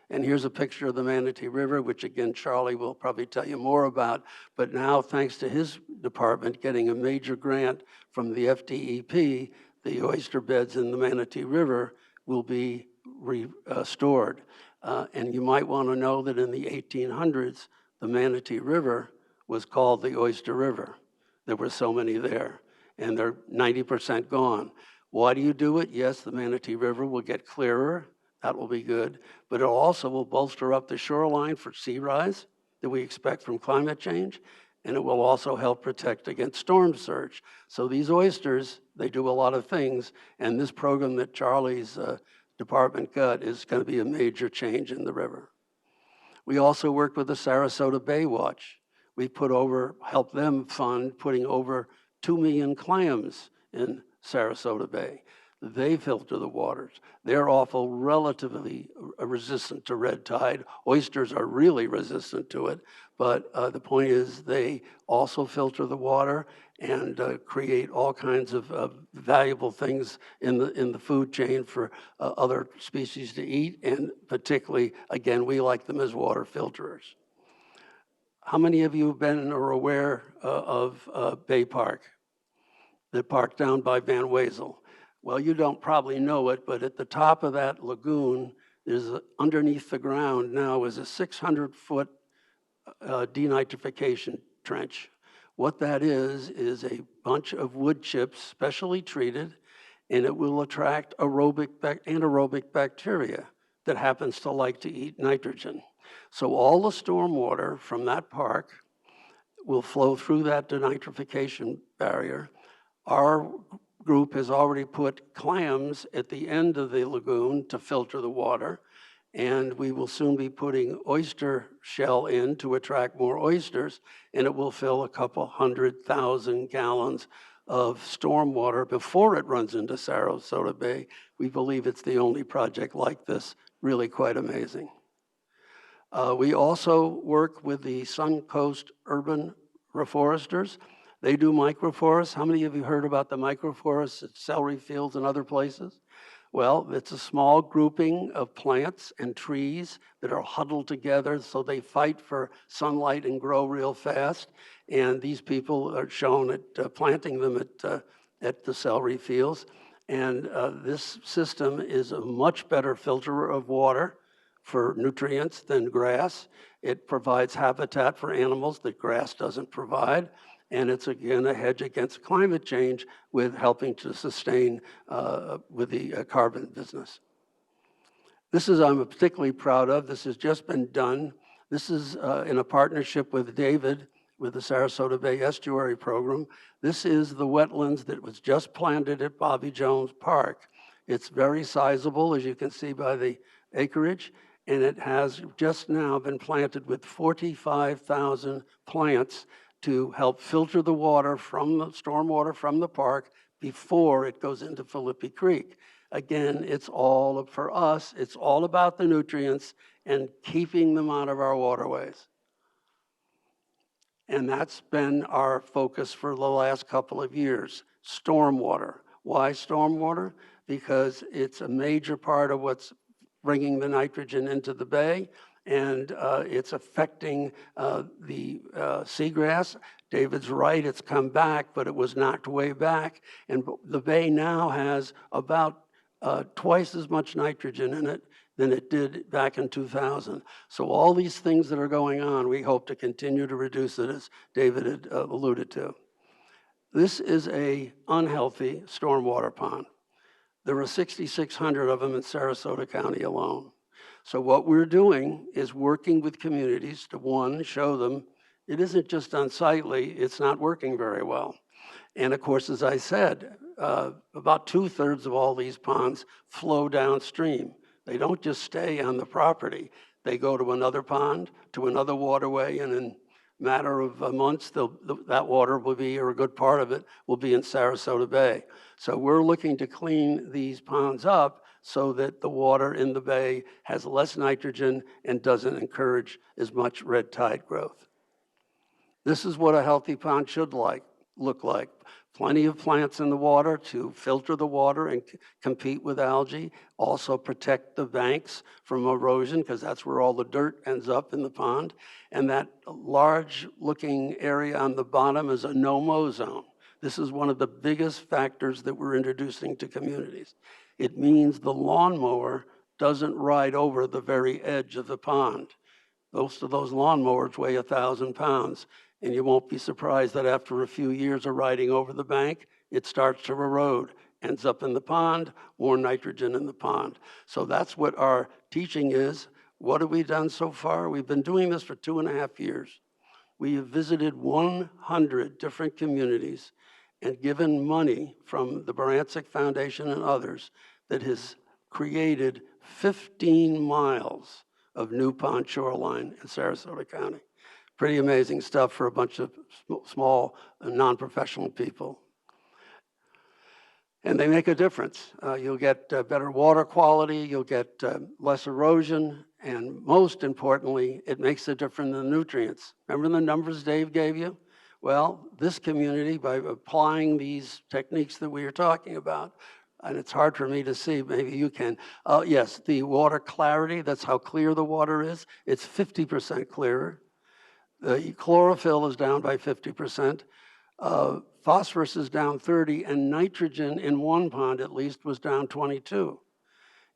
And here's a picture of the Manatee River, which again, Charlie will probably tell you more about. But now, thanks to his department getting a major grant from the FDEP, the oyster beds in the Manatee River will be restored. And you might want to know that in the 1800s, the Manatee River was called the Oyster River. There were so many there, and they're 90% gone. Why do you do it? Yes, the Manatee River will get clearer. That will be good. But it also will bolster up the shoreline for sea rise that we expect from climate change, and it will also help protect against storm surge. So these oysters, they do a lot of things, and this program that Charlie's department got is going to be a major change in the river. We also work with the Sarasota Bay Watch. We helped them fund putting over 2 million clams in Sarasota Bay. They filter the waters. They're awful relatively resistant to red tide. Oysters are really resistant to it, but the point is they also filter the water and create all kinds of valuable things in the food chain for other species to eat, and particularly, again, we like them as water filterers. How many of you have been or aware of Bay Park, the park down by Van Wezel? Well, you don't probably know it, but at the top of that lagoon, underneath the ground now is a 600-foot denitrification trench. What that is a bunch of wood chips specially treated, and it will attract anaerobic bacteria that happens to like to eat nitrogen. So all the storm water from that park will flow through that denitrification barrier. Our group has already put clams at the end of the lagoon to filter the water, and we will soon be putting oyster shell in to attract more oysters, and it will fill a couple 100,000 gallons of storm water before it runs into Sarasota Bay. We believe it's the only project like this, really quite amazing. We also work with the Suncoast Urban Reforesters. They do microforests. How many of you heard about the microforests at celery fields and other places? Well, it's a small grouping of plants and trees that are huddled together so they fight for sunlight and grow real fast. And these people are shown at planting them at the celery fields. And this system is a much better filterer of water for nutrients than grass. It provides habitat for animals that grass doesn't provide. And it's, again, a hedge against climate change with helping to sustain with the carbon business. This is I'm particularly proud of. This has just been done. This is in a partnership with David with the Sarasota Bay Estuary Program. This is the wetlands that was just planted at Bobby Jones Park. It's very sizable, as you can see by the acreage, and it has just now been planted with 45,000 plants to help filter the water from the stormwater from the park before it goes into Philippi Creek. Again, it's all, for us, it's all about the nutrients and keeping them out of our waterways. And that's been our focus for the last couple of years. Stormwater. Why stormwater? Because it's a major part of what's bringing the nitrogen into the bay, and it's affecting the seagrass. David's right, it's come back, but it was knocked way back. And the bay now has about twice as much nitrogen in it than it did back in 2000. So all these things that are going on, we hope to continue to reduce it, as David had alluded to. This is an unhealthy stormwater pond. There are 6,600 of them in Sarasota County alone. So what we're doing is working with communities to, one, show them it isn't just unsightly, it's not working very well. And of course, as I said, about 2/3 of all these ponds flow downstream. They don't just stay on the property. They go to another pond, to another waterway, and in a matter of months, that water will be, or a good part of it, will be in Sarasota Bay. So we're looking to clean these ponds up so that the water in the bay has less nitrogen and doesn't encourage as much red tide growth. This is what a healthy pond should look like. Plenty of plants in the water to filter the water and compete with algae. Also protect the banks from erosion, because that's where all the dirt ends up in the pond. And that large looking area on the bottom is a no-mow zone. This is one of the biggest factors that we're introducing to communities. It means the lawnmower doesn't ride over the very edge of the pond. Most of those lawnmowers weigh 1,000 pounds. And you won't be surprised that after a few years of riding over the bank, it starts to erode, ends up in the pond, more nitrogen in the pond. So that's what our teaching is. What have we done so far? We've been doing this for 2.5 years. We have visited 100 different communities and given money from the Barancic Foundation and others that has created 15 miles of new pond shoreline in Sarasota County. Pretty amazing stuff for a bunch of small, non-professional people. And they make a difference. You'll get better water quality, you'll get less erosion, and most importantly, it makes a difference in the nutrients. Remember the numbers Dave gave you? Well, this community, by applying these techniques that we are talking about, and it's hard for me to see, maybe you can. Yes, the water clarity, that's how clear the water is. It's 50% clearer. The chlorophyll is down by 50%. Phosphorus is down 30, and nitrogen in one pond at least was down 22.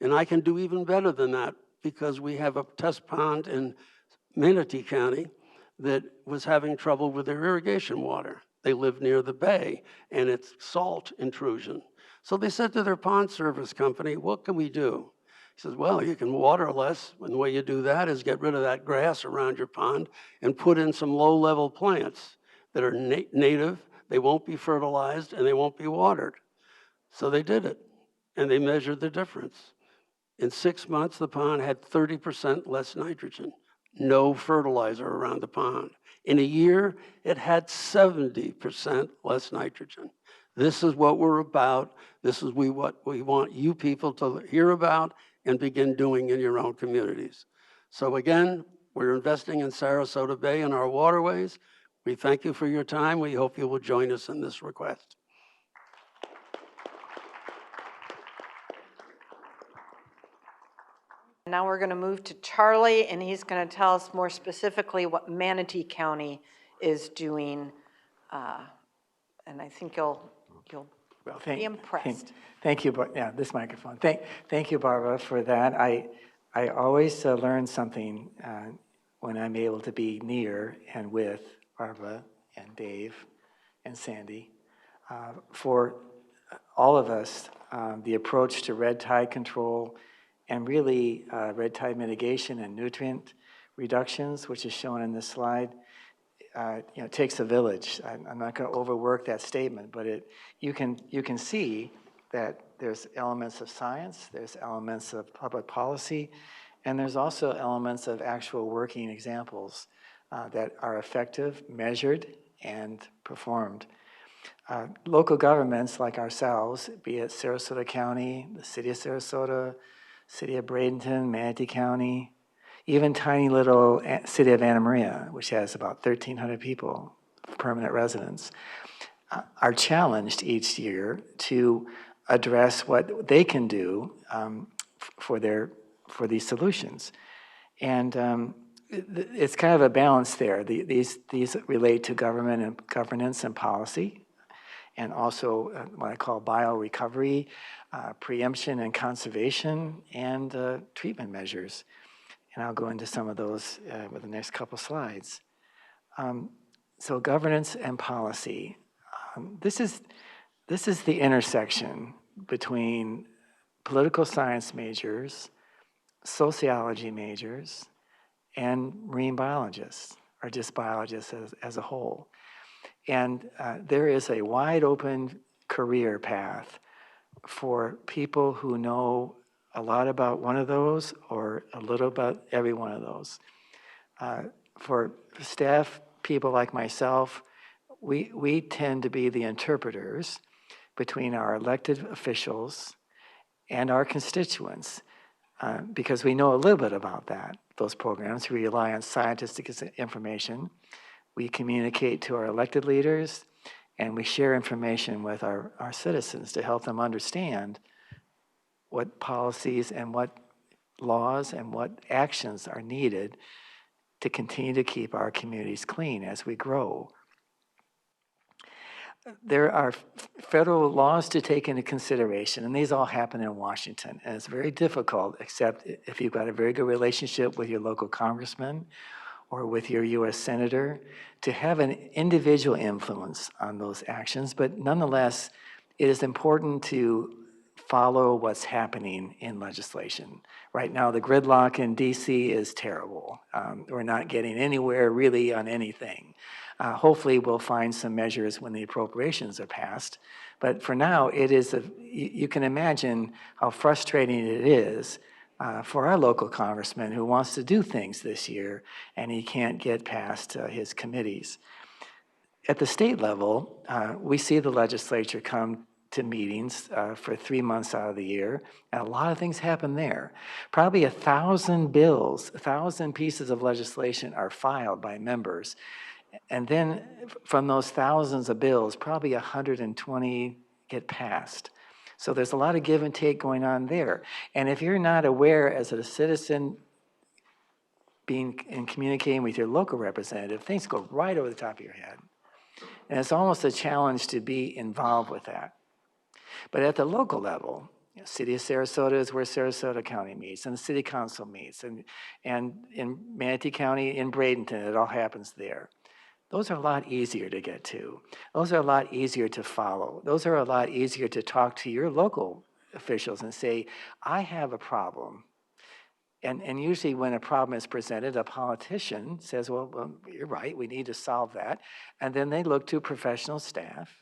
And I can do even better than that, because we have a test pond in Manatee County that was having trouble with their irrigation water. They live near the bay, and it's salt intrusion. So they said to their pond service company, what can we do? He says, well, you can water less, and the way you do that is get rid of that grass around your pond and put in some low-level plants that are native, they won't be fertilized, and they won't be watered. So they did it, and they measured the difference. In 6 months, the pond had 30% less nitrogen, no fertilizer around the pond. In a year, it had 70% less nitrogen. This is what we're about. This is what we want you people to hear about and begin doing in your own communities. So again, we're investing in Sarasota Bay and our waterways. We thank you for your time. We hope you will join us in this request. Now we're going to move to Charlie, and he's going to tell us more specifically what Manatee County is doing. And I think you'll Well, be impressed. Thank you, yeah, this microphone. Thank you, Barbara, for that. I always learn something when I'm able to be near and with Barbara and Dave and Sandy. For all of us, the approach to red tide control and really red tide mitigation and nutrient reductions, which is shown in this slide, it takes a village. I'm not going to overwork that statement, but you can see that there's elements of science, there's elements of public policy, and there's also elements of actual working examples that are effective, measured, and performed. Local governments like ourselves, be it Sarasota County, the city of Sarasota, city of Bradenton, Manatee County, even tiny little city of Anna Maria, which has about 1,300 people, permanent residents, are challenged each year to address what they can do for these solutions. And it's kind of a balance there. These relate to government and governance and policy, and also what I call biorecovery, preemption and conservation, and treatment measures. And I'll go into some of those with the next couple slides. So governance and policy. This is the intersection between political science majors, sociology majors, and marine biologists, or just biologists as a whole. And there is a wide open career path for people who know a lot about one of those or a little about every one of those. For staff people like myself, we tend to be the interpreters between our elected officials and our constituents because we know a little bit about those programs. We rely on scientific information. We communicate to our elected leaders, and we share information with our citizens to help them understand what policies and what laws and what actions are needed to continue to keep our communities clean as we grow. There are federal laws to take into consideration, and these all happen in Washington. And it's very difficult, except if you've got a very good relationship with your local congressman or with your U.S. senator, to have an individual influence on those actions. But nonetheless, it is important to follow what's happening in legislation. Right now, the gridlock in DC is terrible. We're not getting anywhere really on anything. Hopefully, we'll find some measures when the appropriations are passed. But for now, you can imagine how frustrating it is for our local congressman who wants to do things this year and he can't get past his committees. At the state level, we see the legislature come to meetings for 3 months out of the year, and a lot of things happen there. Probably 1,000 bills, 1,000 pieces of legislation are filed by members, and then from those thousands of bills, probably 120 get passed. So there's a lot of give and take going on there. And if you're not aware as a citizen being and communicating with your local representative, things go right over the top of your head. And it's almost a challenge to be involved with that. But at the local level, City of Sarasota is where Sarasota County meets, and the City Council meets, and in Manatee County, in Bradenton, it all happens there. Those are a lot easier to get to. Those are a lot easier to follow. Those are a lot easier to talk to your local officials and say, I have a problem. And usually when a problem is presented, a politician says, well, you're right, we need to solve that. And then they look to professional staff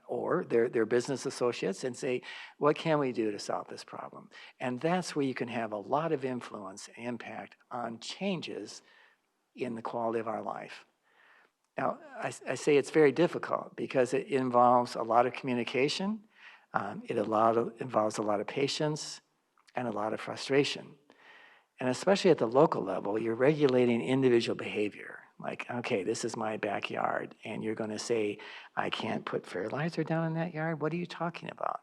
or their business associates and say, what can we do to solve this problem? And that's where you can have a lot of influence and impact on changes in the quality of our life. Now, I say it's very difficult because it involves a lot of communication, it involves a lot of patience, and a lot of frustration. And especially at the local level, you're regulating individual behavior. Like, okay, this is my backyard, and you're going to say, I can't put fertilizer down in that yard? What are you talking about?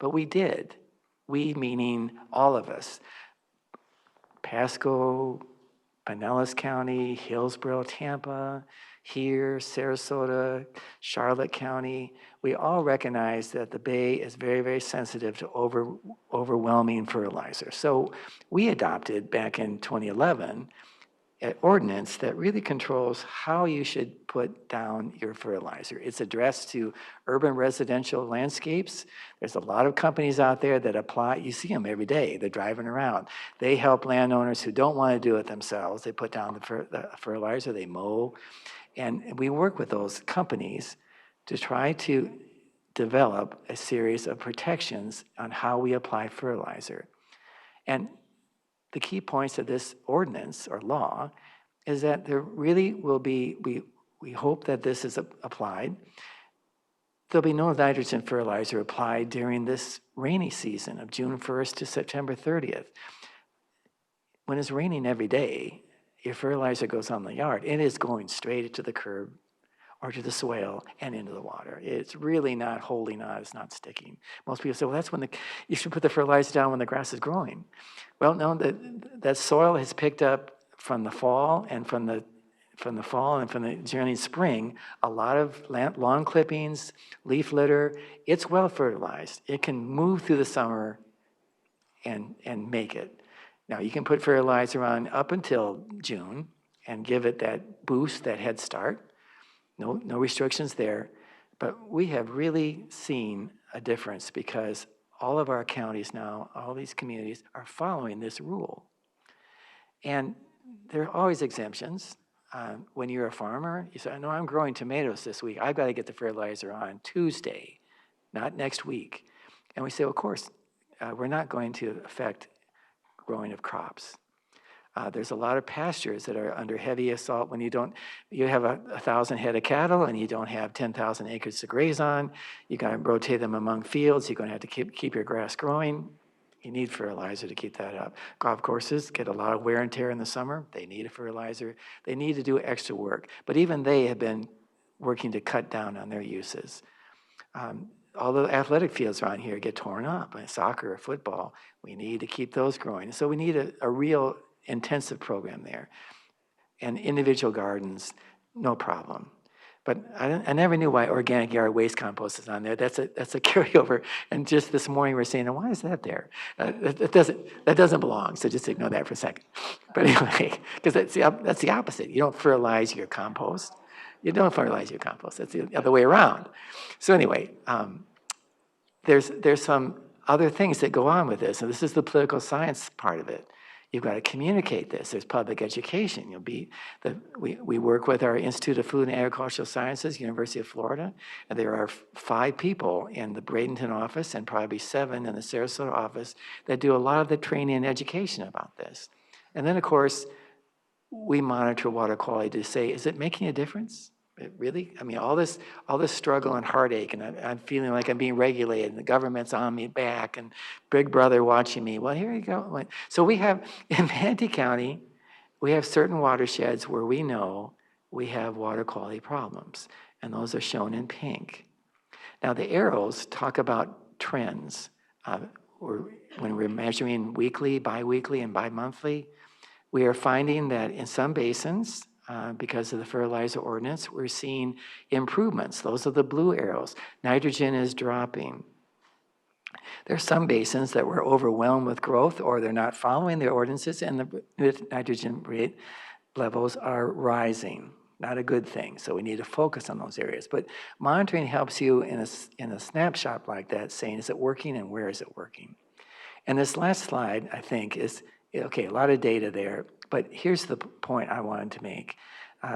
But we did. We meaning all of us. Pasco, Pinellas County, Hillsborough, Tampa, here, Sarasota, Charlotte County, we all recognize that the Bay is very, very sensitive to overwhelming fertilizer. So we adopted back in 2011 ordinance that really controls how you should put down your fertilizer. It's addressed to urban residential landscapes. There's a lot of companies out there that apply. You see them every day. They're driving around. They help landowners who don't want to do it themselves. They put down the fertilizer, they mow. And we work with those companies to try to develop a series of protections on how we apply fertilizer. And the key points of this ordinance or law is that there really will be, we hope that this is applied. There'll be no nitrogen fertilizer applied during this rainy season of June 1st to September 30th. When it's raining every day, your fertilizer goes on the yard. It is going straight to the curb or to the swale and into the water. It's really not holding on, it's not sticking. Most people say, well, that's when you should put the fertilizer down when the grass is growing. Well, no, that soil has picked up from the fall and from the during spring, a lot of lawn clippings, leaf litter. It's well fertilized. It can move through the summer and make it. Now, you can put fertilizer on up until June and give it that boost, that head start. No restrictions there. But we have really seen a difference because all of our counties now, all these communities are following this rule. And there are always exemptions. When you're a farmer, you say, no, I'm growing tomatoes this week. I've got to get the fertilizer on Tuesday, not next week. And we say, well, of course, we're not going to affect growing of crops. There's a lot of pastures that are under heavy assault when you have 1,000 head of cattle and you don't have 10,000 acres to graze on. You got to rotate them among fields. You're going to have to keep your grass growing. You need fertilizer to keep that up. Golf courses get a lot of wear and tear in the summer. They need a fertilizer. They need to do extra work. But even they have been working to cut down on their uses. All the athletic fields around here get torn up. Soccer or football, we need to keep those growing. So we need a real intensive program there. And individual gardens, no problem. But I never knew why organic yard waste compost is on there. That's a carryover. And just this morning we're saying, why is that there? That doesn't belong. So just ignore that for a second. But anyway, because that's the opposite. You don't fertilize your compost. You don't fertilize your compost. That's the other way around. So anyway, there's some other things that go on with this, and this is the political science part of it. You've got to communicate this. There's public education. We work with our Institute of Food and Agricultural Sciences, University of Florida, and there are 5 people in the Bradenton office and probably 7 in the Sarasota office that do a lot of the training and education about this. And then, of course, we monitor water quality to say, is it making a difference? Really? I mean, all this struggle and heartache, and I'm feeling like I'm being regulated, and the government's on me back, and Big Brother watching me. Well, here you go. So we have, in Manatee County, we have certain watersheds where we know we have water quality problems, and those are shown in pink. Now, the arrows talk about trends. When we're measuring weekly, biweekly, and bi-monthly, we are finding that in some basins, because of the fertilizer ordinance, we're seeing improvements. Those are the blue arrows. Nitrogen is dropping. There are some basins that were overwhelmed with growth, or they're not following the ordinances, and the nitrogen rate levels are rising. Not a good thing, so we need to focus on those areas. But monitoring helps you in a snapshot like that, saying, is it working and where is it working? And this last slide, I think, is, okay, a lot of data there, but here's the point I wanted to make.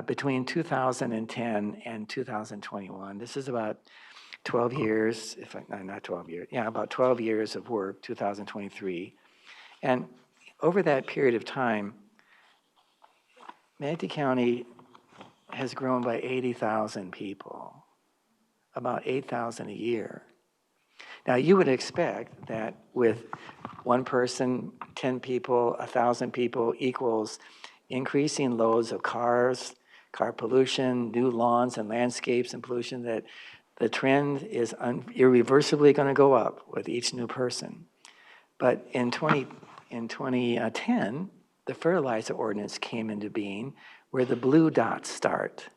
Between 2010 and 2021, this is about 12 years, not 12 years, yeah, about 12 years of work, 2023. And over that period of time, Manatee County has grown by 80,000 people, about 8,000 a year. Now, you would expect that with 1 person, 10 people, 1,000 people equals increasing loads of cars, car pollution, new lawns and landscapes and pollution, that the trend is irreversibly going to go up with each new person. But in 2010, the fertilizer ordinance came into being where the blue dots start.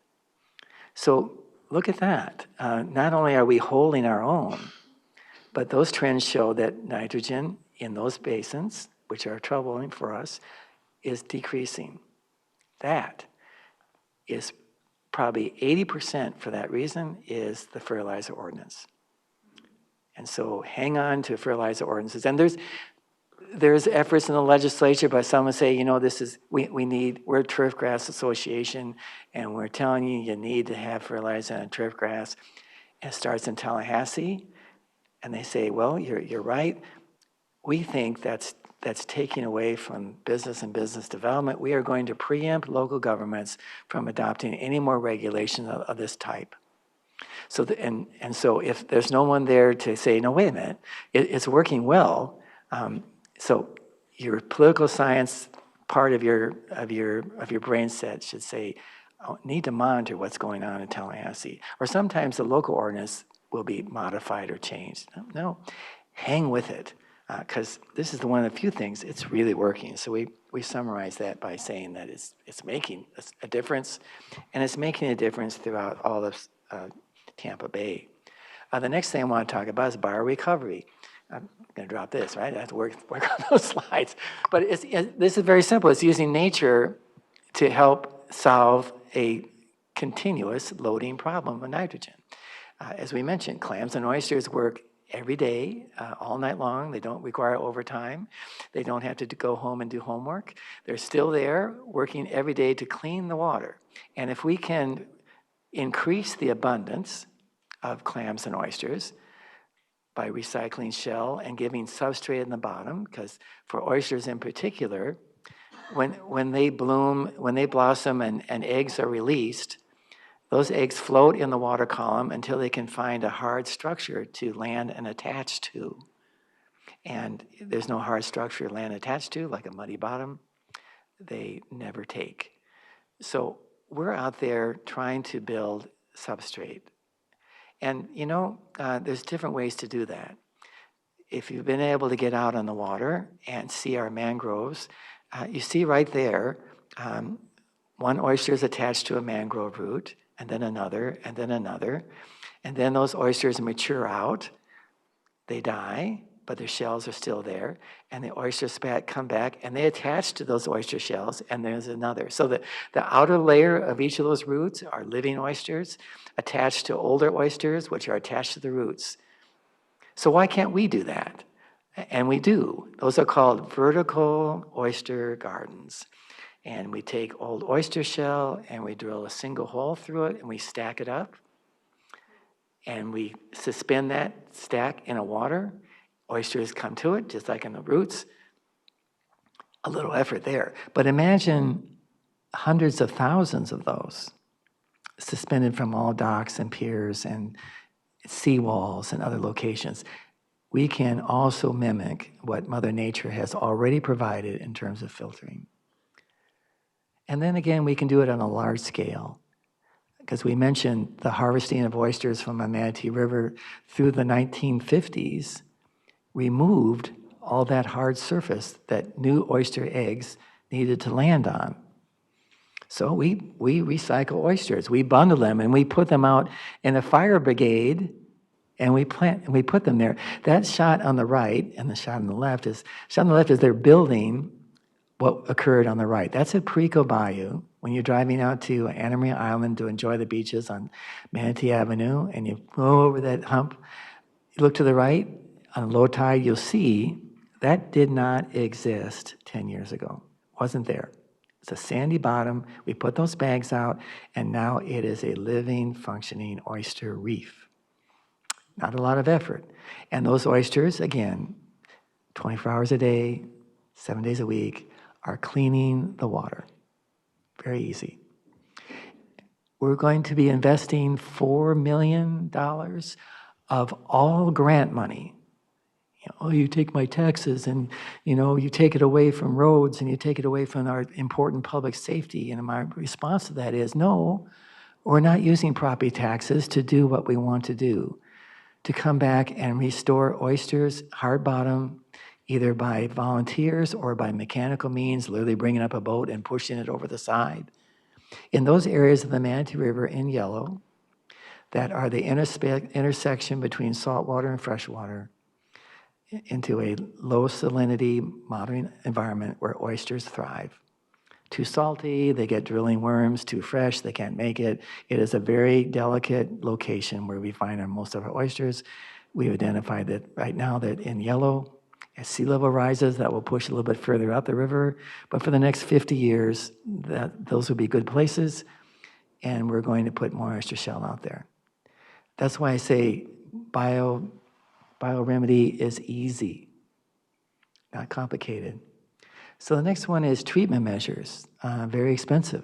So look at that. Not only are we holding our own, but those trends show that nitrogen in those basins, which are troubling for us, is decreasing. That is probably 80% for that reason is the fertilizer ordinance. And so hang on to fertilizer ordinances. And there's efforts in the legislature, but some would say, you know, we're a turf grass association, and we're telling you, you need to have fertilizer on turf grass. And it starts in Tallahassee, and they say, well, you're right. We think that's taking away from business and business development. We are going to preempt local governments from adopting any more regulation of this type. So, so if there's no one there to say, no, wait a minute, it's working well. So your political science part of your brain set should say, oh, need to monitor what's going on in Tallahassee. Or sometimes the local ordinance will be modified or changed. No, hang with it, because this is one of the few things it's really working. So we summarize that by saying that it's making a difference, and it's making a difference throughout all of Tampa Bay. The next thing I want to talk about is biorecovery. I'm going to drop this, right? I have to work on those slides. But this is very simple. It's using nature to help solve a continuous loading problem of nitrogen. As we mentioned, clams and oysters work every day, all night long. They don't require overtime. They don't have to go home and do homework. They're still there working every day to clean the water. And if we can increase the abundance of clams and oysters by recycling shell and giving substrate in the bottom, because for oysters in particular, when they bloom, when they blossom and eggs are released, those eggs float in the water column until they can find a hard structure to land and attach to. And there's no hard structure to land attached to, like a muddy bottom, they never take. So we're out there trying to build substrate. And you know, there's different ways to do that. If you've been able to get out on the water and see our mangroves, you see right there, one oyster is attached to a mangrove root, and then another, and then another. And then those oysters mature out, they die, but their shells are still there. And the oyster spat come back, and they attach to those oyster shells, and there's another. So the outer layer of each of those roots are living oysters attached to older oysters, which are attached to the roots. So why can't we do that? And we do. Those are called vertical oyster gardens. And we take old oyster shell, and we drill a single hole through it, and we stack it up. And we suspend that stack in a water. Oysters come to it, just like in the roots. A little effort there. But imagine hundreds of thousands of those suspended from all docks and piers and seawalls and other locations. We can also mimic what Mother Nature has already provided in terms of filtering. And then again, we can do it on a large scale, because we mentioned the harvesting of oysters from the Manatee River through the 1950s removed all that hard surface that new oyster eggs needed to land on. So we recycle oysters, we bundle them, and we put them out in a fire brigade, and we put them there. That shot on the right and the shot on the left is they're building what occurred on the right. That's at Perico Bayou. When you're driving out to Anna Maria Island to enjoy the beaches on Manatee Avenue, and you go over that hump, you look to the right, on low tide, you'll see that did not exist 10 years ago. Wasn't there. It's a sandy bottom. We put those bags out, and now it is a living, functioning oyster reef. Not a lot of effort. And those oysters, again, 24 hours a day, 7 days a week, are cleaning the water. Very easy. We're going to be investing $4 million of all grant money. Oh, you take my taxes and, you take it away from roads and you take it away from our important public safety. And my response to that is, no, we're not using property taxes to do what we want to do, to come back and restore oysters, hard bottom, either by volunteers or by mechanical means, literally bringing up a boat and pushing it over the side. In those areas of the Manatee River in yellow that are the intersection between saltwater and freshwater, into a low salinity modern environment where oysters thrive. too salty, they get drilling worms, too fresh, they can't make it. It is a very delicate location where we find most of our oysters. We've identified that right now that in yellow, as sea level rises, that will push a little bit further out the river. But for the next 50 years, those will be good places, and we're going to put more oyster shell out there. That's why I say bioremedy is easy, not complicated. So the next one is treatment measures, very expensive.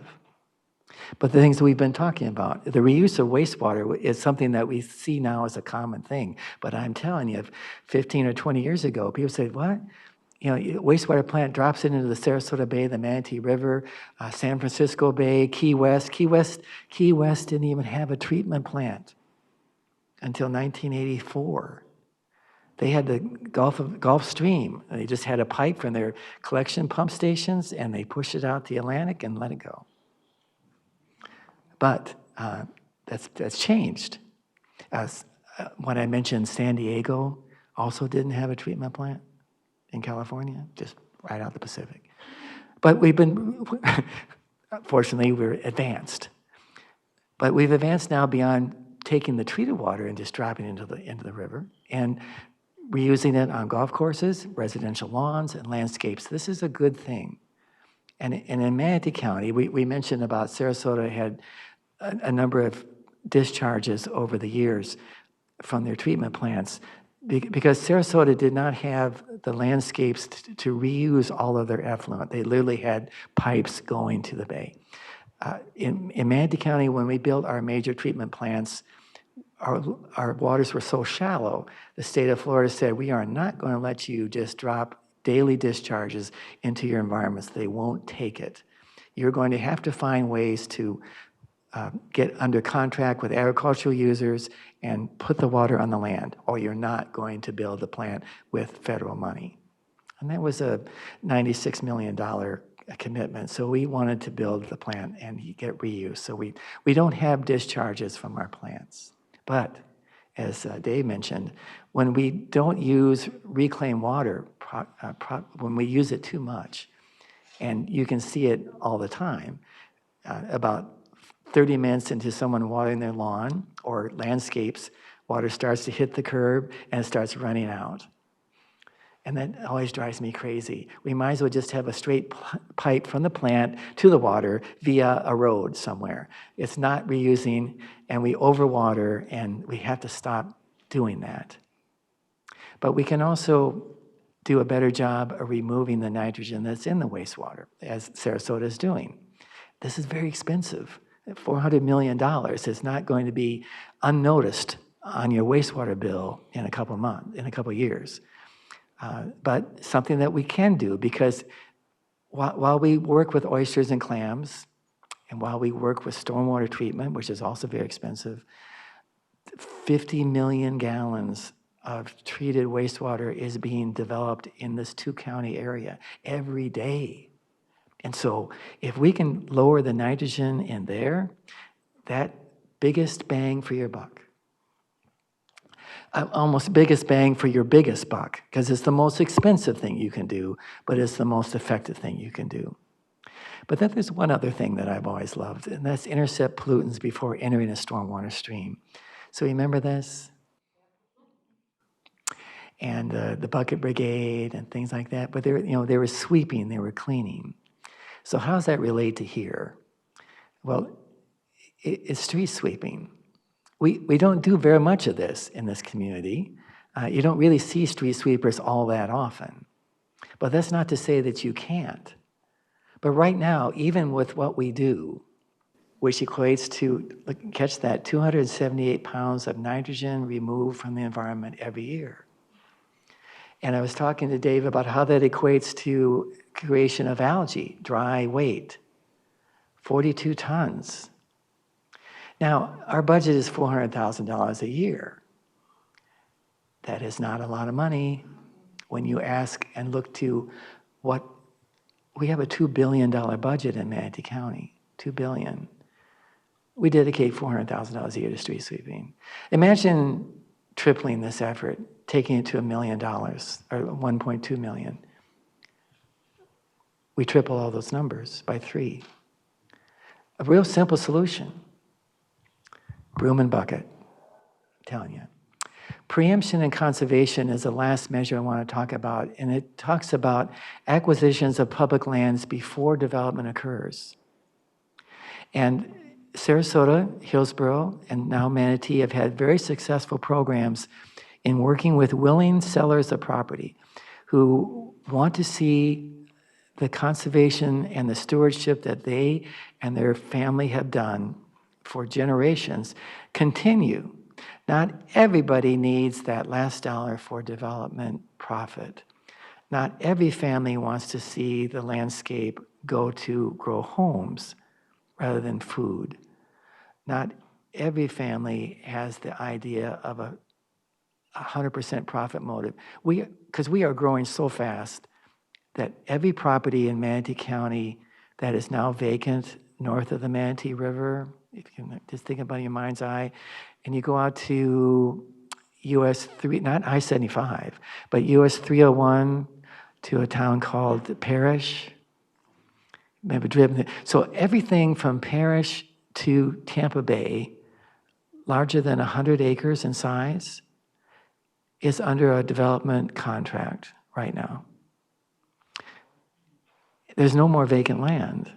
But the things that we've been talking about, the reuse of wastewater is something that we see now as a common thing. But I'm telling you, 15 or 20 years ago, people said, what? You know, wastewater plant drops it into the Sarasota Bay, the Manatee River, San Francisco Bay, Key West. Key West didn't even have a treatment plant until 1984. They had the Gulf Stream. They just had a pipe from their collection pump stations, and they pushed it out the Atlantic and let it go. But that's changed. When I mentioned San Diego also didn't have a treatment plant in California, just right out the Pacific. But we've been, fortunately, we're advanced. But we've advanced now beyond taking the treated water and just dropping it into the river, and reusing it on golf courses, residential lawns, and landscapes. This is a good thing. And in Manatee County, we mentioned about Sarasota had a number of discharges over the years from their treatment plants because Sarasota did not have the landscapes to reuse all of their effluent. They literally had pipes going to the bay. In Manatee County, when we built our major treatment plants, our waters were so shallow, the state of Florida said, we are not going to let you just drop daily discharges into your environments. They won't take it. You're going to have to find ways to get under contract with agricultural users and put the water on the land, or you're not going to build the plant with federal money. And that was a $96 million commitment. So we wanted to build the plant and get reuse. So we don't have discharges from our plants. But as Dave mentioned, when we don't use reclaimed water, when we use it too much, and you can see it all the time, about 30 minutes into someone watering their lawn or landscapes, water starts to hit the curb and it starts running out. And that always drives me crazy. We might as well just have a straight pipe from the plant to the water via a road somewhere. It's not reusing, and we overwater, and we have to stop doing that. But we can also do a better job of removing the nitrogen that's in the wastewater, as Sarasota is doing. This is very expensive. $400 million is not going to be unnoticed on your wastewater bill in a couple months, in a couple years. But something that we can do, because while we work with oysters and clams, and while we work with stormwater treatment, which is also very expensive, 50 million gallons of treated wastewater is being developed in this two-county area every day. And so if we can lower the nitrogen in there, that biggest bang for your buck. Almost biggest bang for your biggest buck, because it's the most expensive thing you can do, but it's the most effective thing you can do. But then there's one other thing that I've always loved, and that's intercept pollutants before entering a stormwater stream. So remember this? And the bucket brigade and things like that, but they were sweeping, they were cleaning. So how does that relate to here? Well, it's street sweeping. We don't do very much of this in this community. You don't really see street sweepers all that often. But that's not to say that you can't. But right now, even with what we do, which equates to, catch that, 278 pounds of nitrogen removed from the environment every year. And I was talking to Dave about how that equates to creation of algae, dry weight, 42 tons. Now, our budget is $400,000 a year. That is not a lot of money when you ask and look to what, we have a $2 billion budget in Manatee County, $2 billion. We dedicate $400,000 a year to street sweeping. Imagine tripling this effort, taking it to $1 million or 1.2 million. we triple all those numbers by 3. A real simple solution. Broom and bucket, I'm telling you. Preemption and conservation is the last measure I want to talk about, and it talks about acquisitions of public lands before development occurs. And Sarasota, Hillsborough, and now Manatee have had very successful programs in working with willing sellers of property who want to see the conservation and the stewardship that they and their family have done for generations continue. Not everybody needs that last dollar for development profit. Not every family wants to see the landscape go to grow homes rather than food. Not every family has the idea of a 100% profit motive. Because we are growing so fast that every property in Manatee County that is now vacant north of the Manatee River, if you can just think about it in your mind's eye, and you go out to US 3, not I-75, but US 301 to a town called Parrish. Maybe driven. So everything from Parrish to Tampa Bay, larger than 100 acres in size, is under a development contract right now. There's no more vacant land.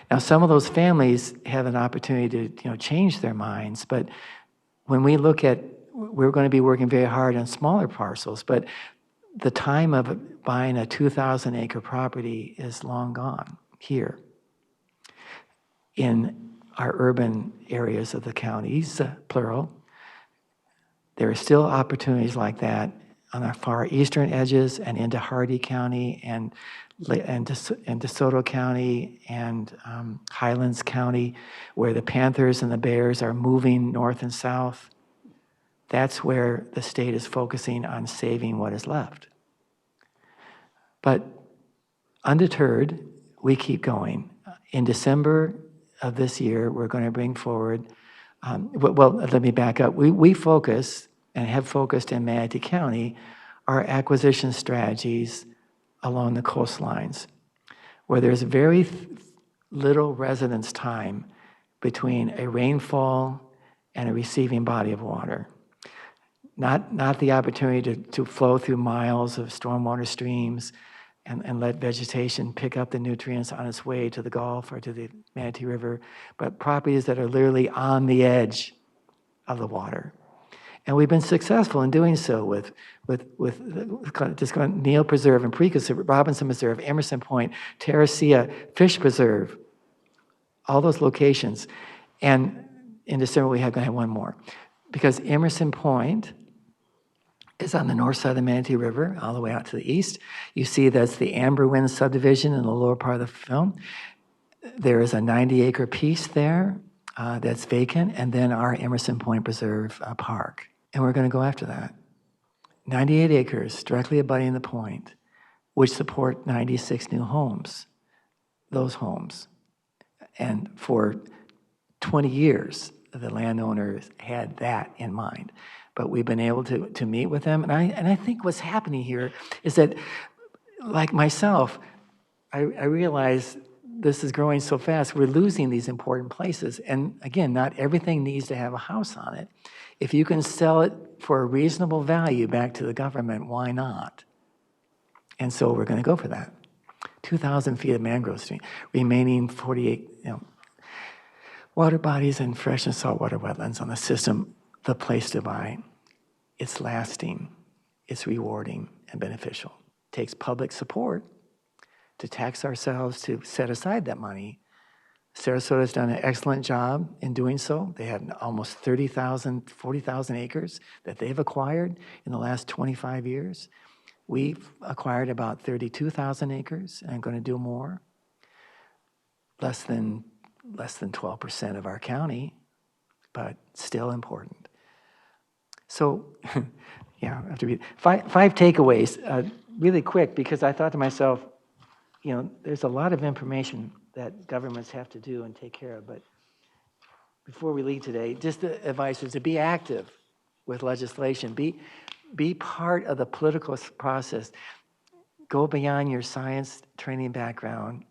Now, some of those families have an opportunity to, change their minds, but when we look at, we're going to be working very hard on smaller parcels, but the time of buying a 2,000 acre property is long gone here in our urban areas of the counties, plural. There are still opportunities like that on our far eastern edges and into Hardy County and DeSoto County and Highlands County, where the Panthers and the Bears are moving north and south. That's where the state is focusing on saving what is left. But undeterred, we keep going. In December of this year, we're going to bring forward, well, let me back up. We focus and have focused in Manatee County our acquisition strategies along the coastlines, where there's very little residence time between a rainfall and a receiving body of water. Not the opportunity to flow through miles of stormwater streams and let vegetation pick up the nutrients on its way to the Gulf or to the Manatee River, but properties that are literally on the edge of the water. And we've been successful in doing so with Neal Preserve and Precos, Robinson Preserve, Emerson Point, Terracea, Fish Preserve, all those locations. And in December, we're going to have one more. Because Emerson Point is on the north side of the Manatee River, all the way out to the east. You see that's the Amber Wind subdivision in the lower part of the film. There is a 90-acre piece there that's vacant, and then our Emerson Point Preserve Park. And we're going to go after that. 98 acres directly abutting the point, which support 96 new homes, those homes. And for 20 years, the landowners had that in mind. But we've been able to meet with them. And I think what's happening here is that, like myself, I realize this is growing so fast, we're losing these important places. And again, not everything needs to have a house on it. If you can sell it for a reasonable value back to the government, why not? And so we're going to go for that. 2,000 feet of mangrove stream, remaining 48 water bodies and fresh and saltwater wetlands on the system, the place to buy. It's lasting, it's rewarding and beneficial. It takes public support to tax ourselves to set aside that money. Sarasota's done an excellent job in doing so. They have almost 30,000, 40,000 acres that they've acquired in the last 25 years. We've acquired about 32,000 acres and going to do more. Less than 12% of our county, but still important. So, yeah, I have to read. Five takeaways, really quick, because I thought to myself, there's a lot of information that governments have to do and take care of. But before we leave today, just the advice is to be active with legislation. Be part of the political process. go beyond your science training background,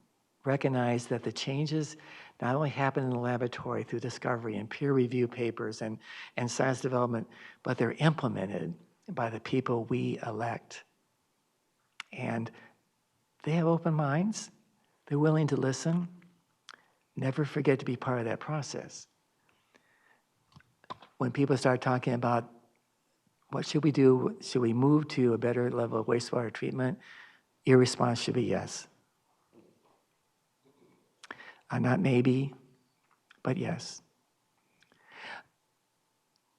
recognize that the changes not only happen in the laboratory through discovery and peer review papers and science development, but they're implemented by the people we elect. And they have open minds. They're willing to listen. Never forget to be part of that process. When people start talking about what should we do, should we move to a better level of wastewater treatment, your response should be yes. Not maybe, but yes.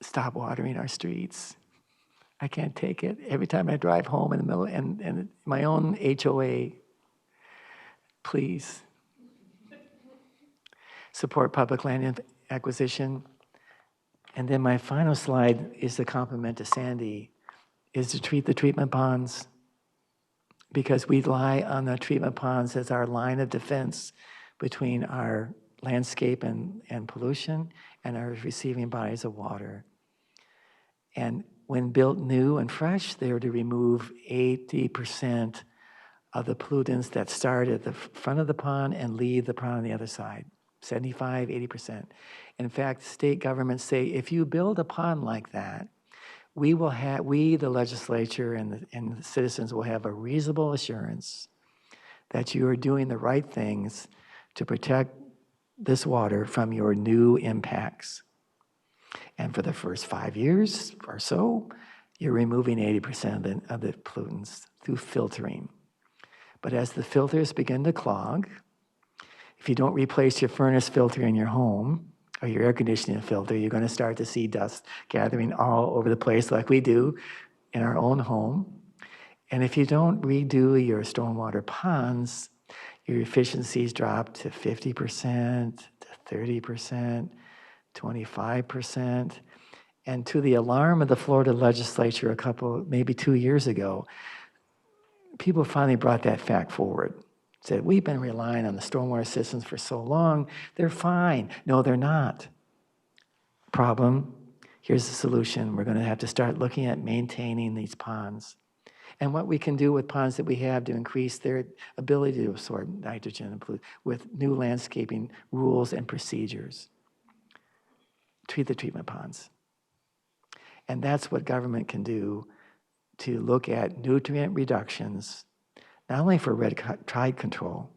Stop watering our streets. I can't take it. Every time I drive home in the middle, and my own HOA, please. Support public land acquisition. And then my final slide is the compliment to Sandy, is to treat the treatment ponds, because we rely on the treatment ponds as our line of defense between our landscape and pollution and our receiving bodies of water. And when built new and fresh, they were to remove 80% of the pollutants that start at the front of the pond and leave the pond on the other side, 75, 80%. In fact, state governments say, if you build a pond like that, we, the legislature and the citizens will have a reasonable assurance that you are doing the right things to protect this water from your new impacts. And for the first 5 years or so, you're removing 80% of the pollutants through filtering. But as the filters begin to clog, if you don't replace your furnace filter in your home or your air conditioning filter, you're going to start to see dust gathering all over the place like we do in our own home. And if you don't redo your stormwater ponds, your efficiencies drop to 50%, to 30%, 25%. And to the alarm of the Florida legislature maybe 2 years ago, people finally brought that fact forward. Said, we've been relying on the stormwater systems for so long, they're fine. No, they're not. Problem, here's the solution. We're gonna have to start looking at maintaining these ponds and what we can do with ponds that we have to increase their ability to absorb nitrogen and pollute with new landscaping rules and procedures. Treat the treatment ponds. And that's what government can do to look at nutrient reductions, not only for red tide control,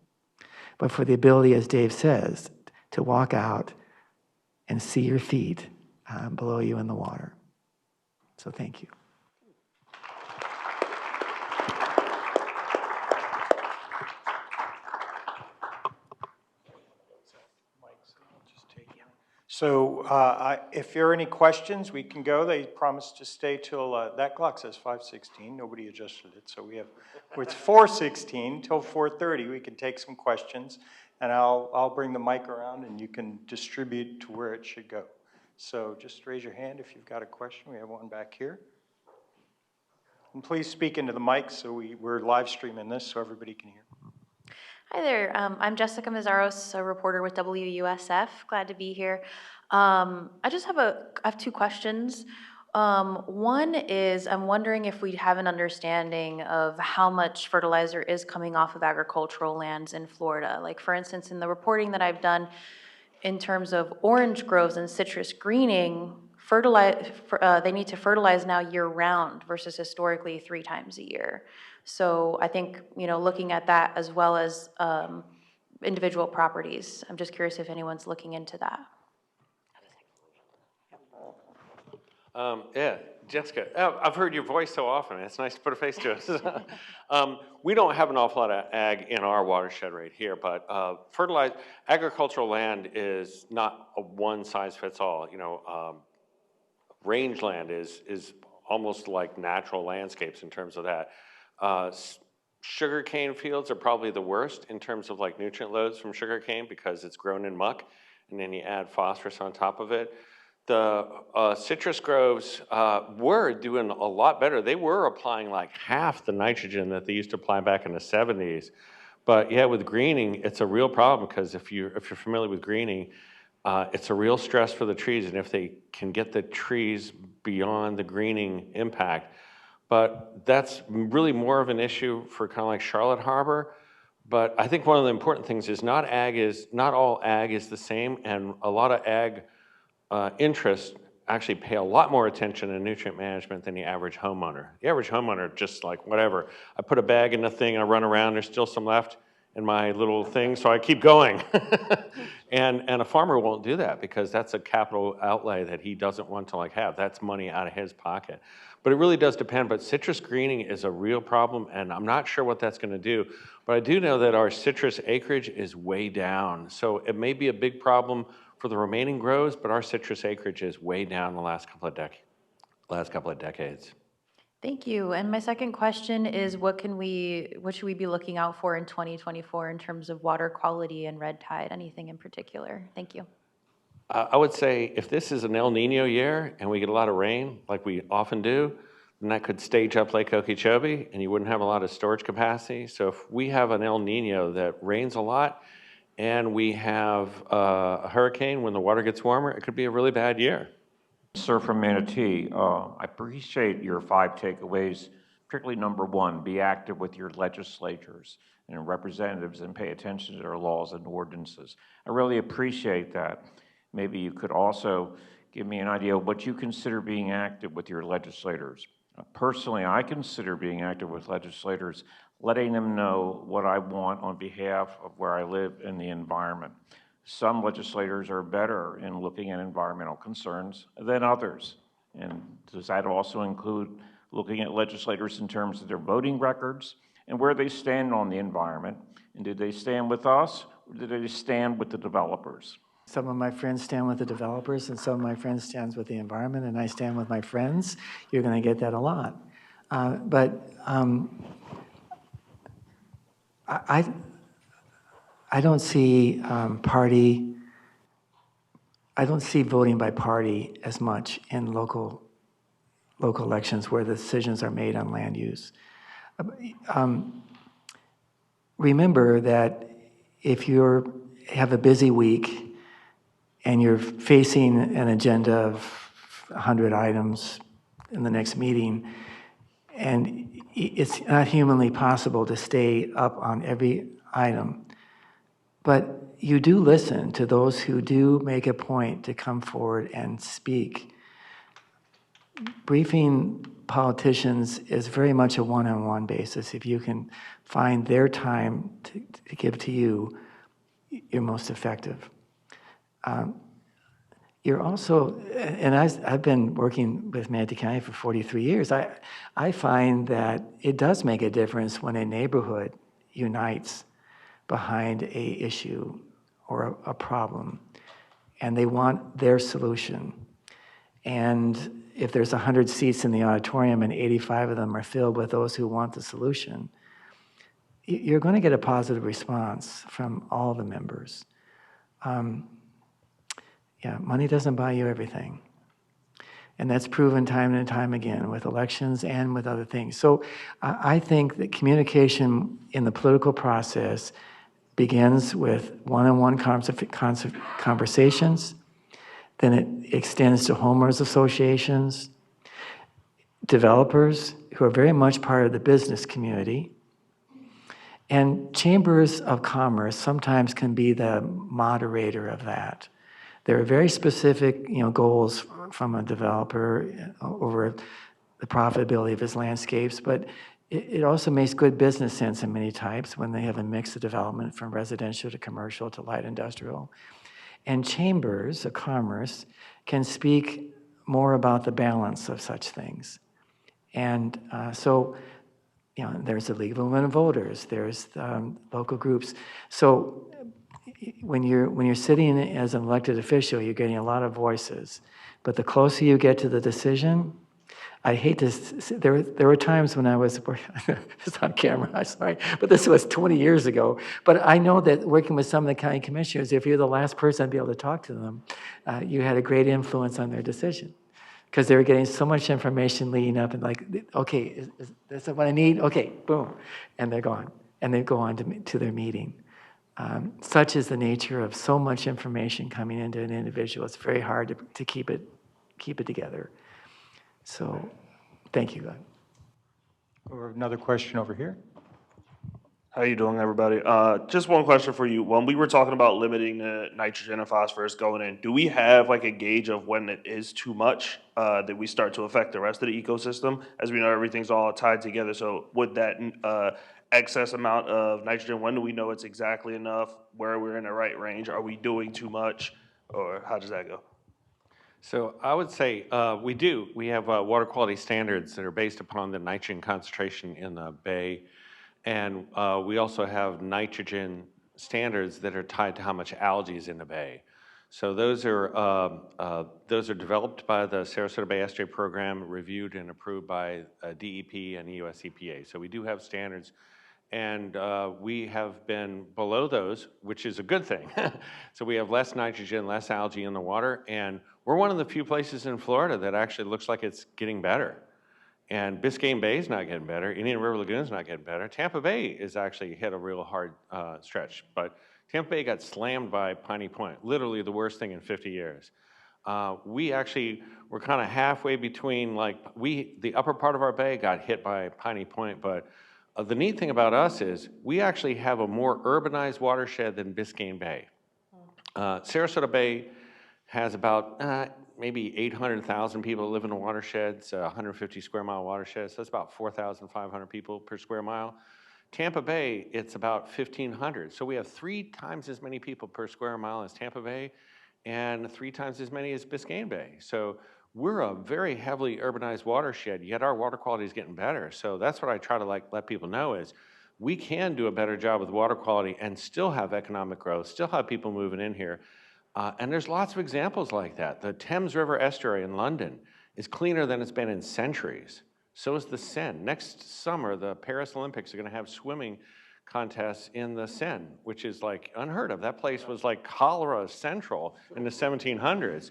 but for the ability, as Dave says, to walk out and see your feet below you in the water. So thank you. So if there are any questions, we can go. They promised to stay till, that clock says 5:16. Nobody adjusted it. So it's 4:16 till 4:30. We can take some questions. And I'll bring the mic around and you can distribute to where it should go. So just raise your hand if you've got a question. We have one back here. And please speak into the mic so we're live streaming this so everybody can hear. Hi there, I'm Jessica Mazzaros, a reporter with USF. Glad to be here. I have two questions. One is, I'm wondering if we have an understanding of how much fertilizer is coming off of agricultural lands in Florida. Like, for instance, in the reporting that I've done in terms of orange groves and citrus greening, they need to fertilize now year-round versus historically 3 times a year. So I think, looking at that as well as individual properties, I'm just curious if anyone's looking into that. Yeah, Jessica, I've heard your voice so often. It's nice to put a face to it. We don't have an awful lot of ag in our watershed right here, but agricultural land is not a one-size-fits-all. Rangeland is almost like natural landscapes in terms of that. Sugarcane fields are probably the worst in terms of like nutrient loads from sugarcane because it's grown in muck, and then you add phosphorus on top of it. The citrus groves were doing a lot better. They were applying like half the nitrogen that they used to apply back in the 70s. But yeah, with greening, it's a real problem because if you're familiar with greening, it's a real stress for the trees. And if they can get the trees beyond the greening impact, But that's really more of an issue for kind of like Charlotte Harbor. But I think one of the important things is not all ag is the same, and a lot of ag interests actually pay a lot more attention to nutrient management than the average homeowner. The average homeowner just like, whatever, I put a bag in the thing, I run around, there's still some left in my little thing, so I keep going. And a farmer won't do that because that's a capital outlay that he doesn't want to like have. That's money out of his pocket. But it really does depend. But citrus greening is a real problem, and I'm not sure what that's gonna do. But I do know that our citrus acreage is way down. So it may be a big problem for the remaining grows, but our citrus acreage is way down the last couple of decades. Thank you. And my second question is what should we be looking out for in 2024 in terms of water quality and red tide? Anything in particular? Thank you. I would say if this is an El Nino year and we get a lot of rain, like we often do, then that could stage up Lake Okeechobee and you wouldn't have a lot of storage capacity. So if we have an El Nino that rains a lot and we have a hurricane when the water gets warmer, it could be a really bad year. Sir from Manatee, I appreciate your 5 takeaways, particularly number 1, be active with your legislatures and representatives and pay attention to their laws and ordinances. I really appreciate that. Maybe you could also give me an idea of what you consider being active with your legislators. Personally, I consider being active with legislators letting them know what I want on behalf of where I live and the environment. Some legislators are better in looking at environmental concerns than others. And does that also include looking at legislators in terms of their voting records and where they stand on the environment? And do they stand with us or do they stand with the developers? Some of my friends stand with the developers, and some of my friends stand with the environment, and I stand with my friends. You're going to get that a lot. I don't see I don't see voting by party as much in local elections where the decisions are made on land use. Remember that if you have a busy week and you're facing an agenda of 100 items in the next meeting, and it's not humanly possible to stay up on every item, but you do listen to those who do make a point to come forward and speak. Briefing politicians is very much a one-on-one basis. If you can find their time to give to you, you're most effective. You're also, and I've been working with Manatee County for 43 years, I find that it does make a difference when a neighborhood unites behind a issue or a problem, and they want their solution. And if there's 100 seats in the auditorium and 85 of them are filled with those who want the solution, you're going to get a positive response from all the members. Yeah, money doesn't buy you everything. And that's proven time and time again with elections and with other things. So I think that communication in the political process begins with one-on-one conversations, then it extends to homeowners associations, developers who are very much part of the business community, and chambers of commerce sometimes can be the moderator of that. There are very specific, goals from a developer over the profitability of his landscapes, but it also makes good business sense in many types when they have a mix of development from residential to commercial to light industrial. And chambers of commerce can speak more about the balance of such things. And there's the League of Women Voters, there's local groups. So when you're sitting as an elected official, you're getting a lot of voices. But the closer you get to the decision, I hate to, there were times when I was, it's on camera, I'm sorry, but this was 20 years ago. But I know that working with some of the county commissioners, if you're the last person to be able to talk to them, you had a great influence on their decision. Because they were getting so much information leading up and like, okay, is this what I need? Okay, boom, and they're gone. And they go on to their meeting. Such is the nature of so much information coming into an individual. It's very hard to keep it together. So, thank you, God. Or another question over here. How you doing, everybody? Just one question for you. When we were talking about limiting the nitrogen and phosphorus going in, do we have like a gauge of when it is too much that we start to affect the rest of the ecosystem? As we know, everything's all tied together. So would that excess amount of nitrogen, when do we know it's exactly enough? Where we're in the right range? Are we doing too much, or how does that go? So I would say we do. We have water quality standards that are based upon the nitrogen concentration in the bay. And we also have nitrogen standards that are tied to how much algae is in the bay. So those are developed by the Sarasota Bay Estuary Program, reviewed and approved by DEP and US EPA. So we do have standards, and we have been below those, which is a good thing. So we have less nitrogen, less algae in the water, and we're one of the few places in Florida that actually looks like it's getting better. And Biscayne Bay is not getting better. Indian River Lagoon is not getting better. Tampa Bay is actually hit a real hard stretch. But Tampa Bay got slammed by Piney Point, literally the worst thing in 50 years. We actually were kind of halfway between, the upper part of our bay got hit by Piney Point. But the neat thing about us is we actually have a more urbanized watershed than Biscayne Bay. Sarasota Bay has about maybe 800,000 people live in the watershed. It's a 150 square mile watershed, so that's about 4,500 people per square mile. Tampa Bay, it's about 1,500. So we have 3 times as many people per square mile as Tampa Bay and 3 times as many as Biscayne Bay. So we're a very heavily urbanized watershed, yet our water quality is getting better. So that's what I try to let people know is we can do a better job with water quality and still have economic growth, still have people moving in here. And there's lots of examples like that. The Thames River estuary in London is cleaner than it's been in centuries. So is the Seine. Next summer, the Paris Olympics are going to have swimming contests in the Seine, which is like unheard of. That place was like cholera central in the 1700s.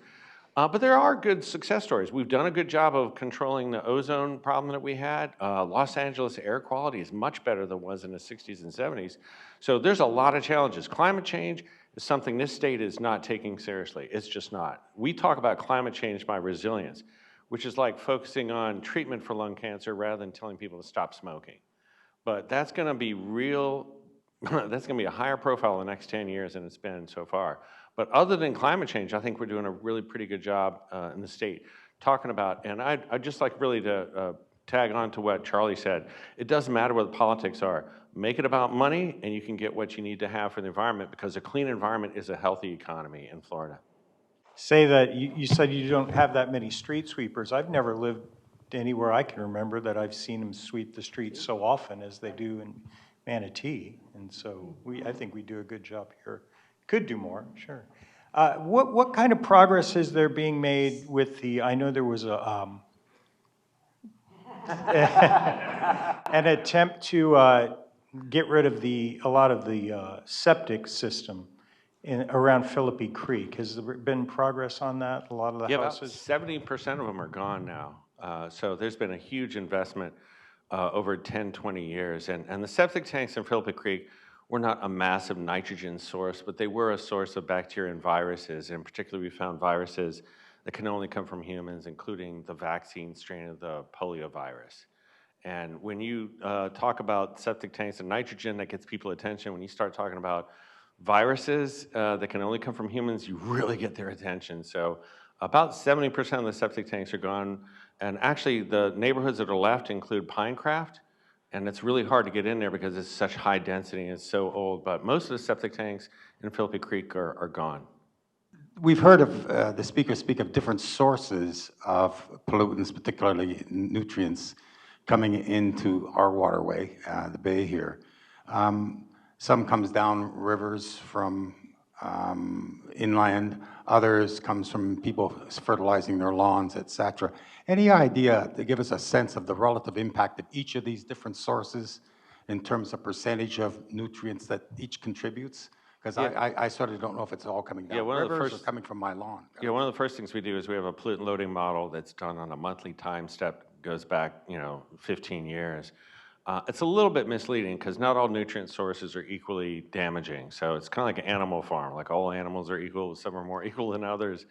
But there are good success stories. We've done a good job of controlling the ozone problem that we had. Los Angeles air quality is much better than it was in the 60s and 70s. So there's a lot of challenges. Climate change is something this state is not taking seriously. It's just not. We talk about climate change by resilience, which is like focusing on treatment for lung cancer rather than telling people to stop smoking. But that's going to be real, that's going to be a higher profile in the next 10 years than it's been so far. But other than climate change, I think we're doing a really pretty good job in the state talking about, and I'd just like really to tag on to what Charlie said. It doesn't matter what the politics are. Make it about money, and you can get what you need to have for the environment, because a clean environment is a healthy economy in Florida. Say that, you said you don't have that many street sweepers. I've never lived anywhere I can remember that I've seen them sweep the streets so often as they do in Manatee. And so I think we do a good job here. Could do more, sure. What kind of progress is there being made with I know there was an attempt to get rid of a lot of the septic system around Philippi Creek. Has there been progress on that? A lot of the houses? About 70% of them are gone now. So there's been a huge investment over 10, 20 years. And the septic tanks in Philippi Creek were not a massive nitrogen source, but they were a source of bacteria and viruses. In particular, we found viruses that can only come from humans, including the vaccine strain of the polio virus. And when you talk about septic tanks and nitrogen, that gets people attention. When you start talking about viruses that can only come from humans, you really get their attention. So about 70% of the septic tanks are gone. And actually, the neighborhoods that are left include Pinecraft. And it's really hard to get in there because it's such high density and it's so old. But most of the septic tanks in Philippi Creek are gone. We've heard of the speakers speak of different sources of pollutants, particularly nutrients, coming into our waterway, the bay here. Some comes down rivers from inland, others comes from people fertilizing their lawns, etc. Any idea to give us a sense of the relative impact of each of these different sources in terms of percentage of nutrients that each contributes? Because I sort of don't know if it's all coming down rivers or coming from my lawn. Yeah, one of the first things we do is we have a pollutant loading model that's done on a monthly time step, goes back 15 years. It's a little bit misleading because not all nutrient sources are equally damaging. So it's kind of like an animal farm, like all animals are equal, some are more equal than others.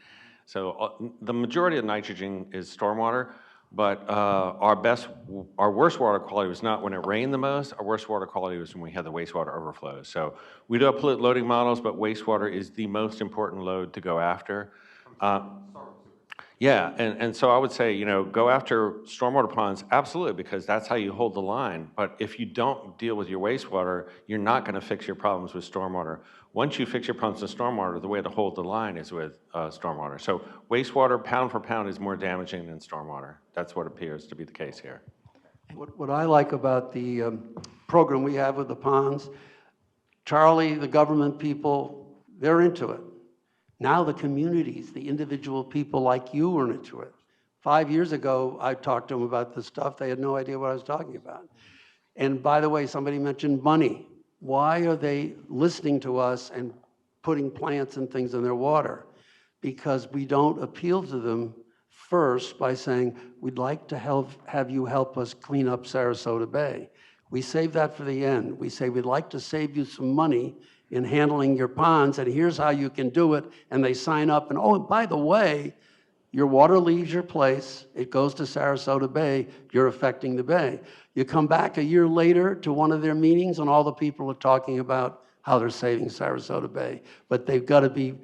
So the majority of nitrogen is stormwater. But our worst water quality was not when it rained the most. Our worst water quality was when we had the wastewater overflows. So we do have pollutant loading models, but wastewater is the most important load to go after. Yeah, and so I would say, go after stormwater ponds, absolutely, because that's how you hold the line. But if you don't deal with your wastewater, you're not going to fix your problems with stormwater. Once you fix your problems with stormwater, the way to hold the line is with stormwater. So wastewater, pound for pound, is more damaging than stormwater. That's what appears to be the case here. What I like about the program we have with the ponds, Charlie, the government people, they're into it. Now the communities, the individual people like you are into it. 5 years ago, I talked to them about this stuff. They had no idea what I was talking about. And by the way, somebody mentioned money. Why are they listening to us and putting plants and things in their water? Because we don't appeal to them first by saying, we'd like to have you help us clean up Sarasota Bay. We save that for the end. We say, we'd like to save you some money in handling your ponds, and here's how you can do it. And they sign up, and oh, and by the way, your water leaves your place, it goes to Sarasota Bay, you're affecting the bay. You come back a year later to one of their meetings, and all the people are talking about how they're saving Sarasota Bay. But they've got to be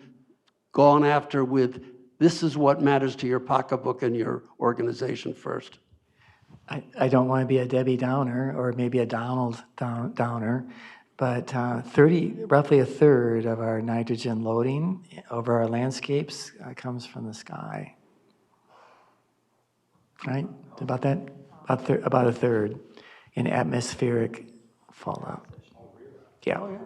gone after with, this is what matters to your pocketbook and your organization first. I don't want to be a Debbie Downer or maybe a Donald Downer, but roughly a third of our nitrogen loading over our landscapes comes from the sky. Right? About that? About a third in atmospheric fallout. Yeah.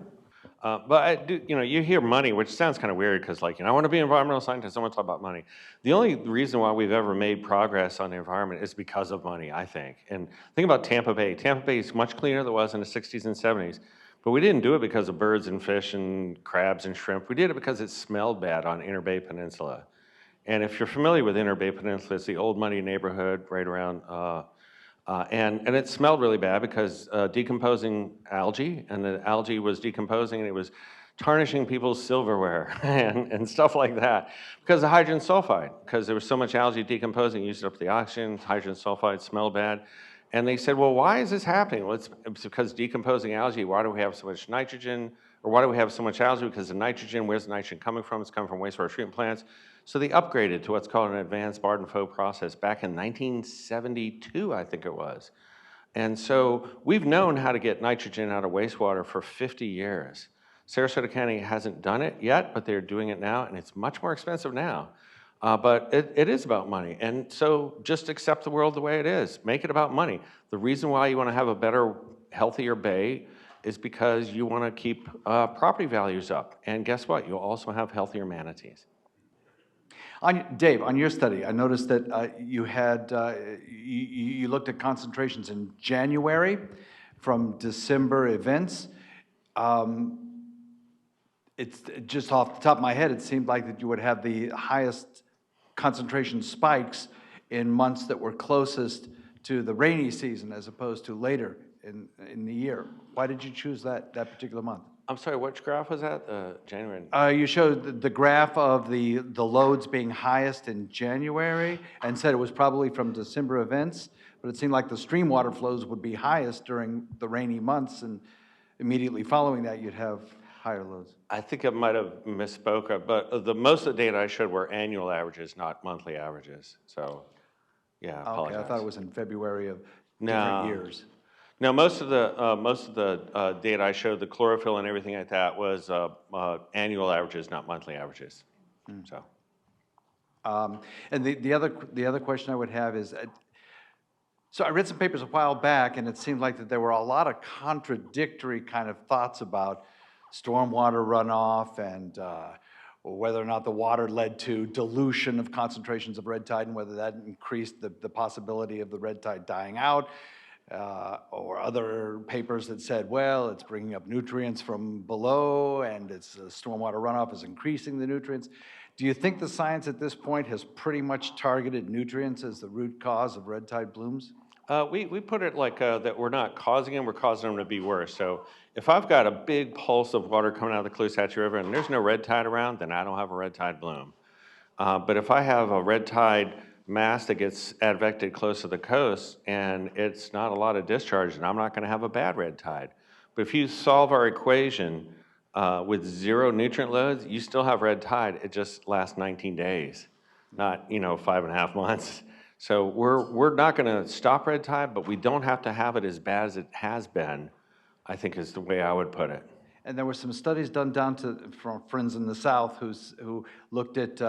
But I do, you hear money, which sounds kind of weird because, I want to be an environmental scientist. I want to talk about money. The only reason why we've ever made progress on the environment is because of money, I think. And think about Tampa Bay. Tampa Bay is much cleaner than it was in the 60s and 70s. But we didn't do it because of birds and fish and crabs and shrimp. We did it because it smelled bad on Inner Bay Peninsula. And if you're familiar with Inner Bay Peninsula, it's the old money neighborhood right around. And it smelled really bad because decomposing algae, and the algae was decomposing and it was tarnishing people's silverware and stuff like that because of hydrogen sulfide, because there was so much algae decomposing, used up the oxygen, hydrogen sulfide smelled bad. And they said, well, why is this happening? Well, it's because decomposing algae, why do we have so much nitrogen? Or why do we have so much algae? Because the nitrogen, where's the nitrogen coming from? It's coming from wastewater treatment plants. So they upgraded to what's called an advanced Barden-Faux process back in 1972, I think it was. And so we've known how to get nitrogen out of wastewater for 50 years. Sarasota County hasn't done it yet, but they're doing it now, and it's much more expensive now. But it is about money. And so just accept the world the way it is. Make it about money. The reason why you want to have a better, healthier bay is because you want to keep property values up. And guess what? You'll also have healthier manatees. Dave, on your study, I noticed that you had you looked at concentrations in January from December events. It's just off the top of my head, it seemed like that you would have the highest concentration spikes in months that were closest to the rainy season as opposed to later in the year. Why did you choose that particular month? I'm sorry, which graph was that? January? You showed the graph of the loads being highest in January and said it was probably from December events, but it seemed like the stream water flows would be highest during the rainy months, and immediately following that you'd have higher loads. I think I might have misspoke, but most of the data I showed were annual averages, not monthly averages. So, yeah, I apologize. Okay, I thought it was in February of different years. No, most of the data I showed, the chlorophyll and everything like that, was annual averages, not monthly averages. So, and the other question I would have is, so I read some papers a while back, and it seemed like that there were a lot of contradictory kind of thoughts about stormwater runoff and whether or not the water led to dilution of concentrations of red tide and whether that increased the possibility of the red tide dying out. Or other papers that said, well, it's bringing up nutrients from below and it's stormwater runoff is increasing the nutrients. Do you think the science at this point has pretty much targeted nutrients as the root cause of red tide blooms? We put it like that we're not causing them, we're causing them to be worse. So if I've got a big pulse of water coming out of the Caloosahatchee River and there's no red tide around, then I don't have a red tide bloom. But if I have a red tide mass that gets advected close to the coast, and it's not a lot of discharge, and I'm not going to have a bad red tide. But if you solve our equation with 0 nutrient loads, you still have red tide. It just lasts 19 days, not 5.5 months. So we're not going to stop red tide, but we don't have to have it as bad as it has been, I think is the way I would put it. And there were some studies done from friends in the South who looked at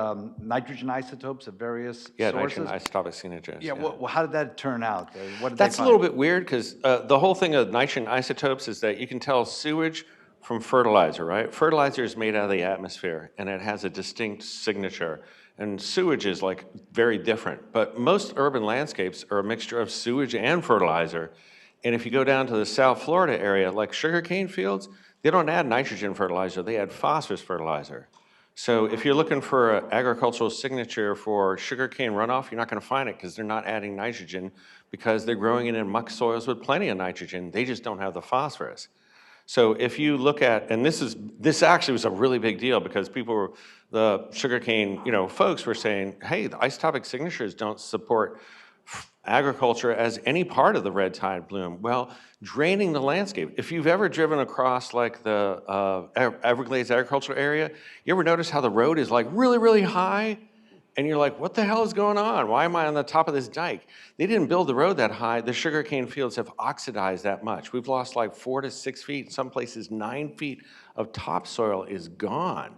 nitrogen isotopes of various sources. Nitrogen isotopic signatures. Yeah, well, how did that turn out? What did That's they a little bit weird because the whole thing of nitrogen isotopes is that you can tell sewage from fertilizer, right? Fertilizer is made out of the atmosphere and it has a distinct signature. And sewage is like very different. But most urban landscapes are a mixture of sewage and fertilizer. And if you go down to the South Florida area, like sugarcane fields, they don't add nitrogen fertilizer, they add phosphorus fertilizer. So if you're looking for an agricultural signature for sugarcane runoff, you're not going to find it because they're not adding nitrogen because they're growing it in muck soils with plenty of nitrogen. They just don't have the phosphorus. So if you look at, and this actually was a really big deal because the sugarcane, folks were saying, hey, the isotopic signatures don't support agriculture as any part of the red tide bloom. Well, draining the landscape. If you've ever driven across like the Everglades agricultural area, you ever notice how the road is like really, really high? And you're like, what the hell is going on? Why am I on the top of this dike? They didn't build the road that high. The sugarcane fields have oxidized that much. We've lost like 4 to 6 feet. Some places 9 feet of topsoil is gone.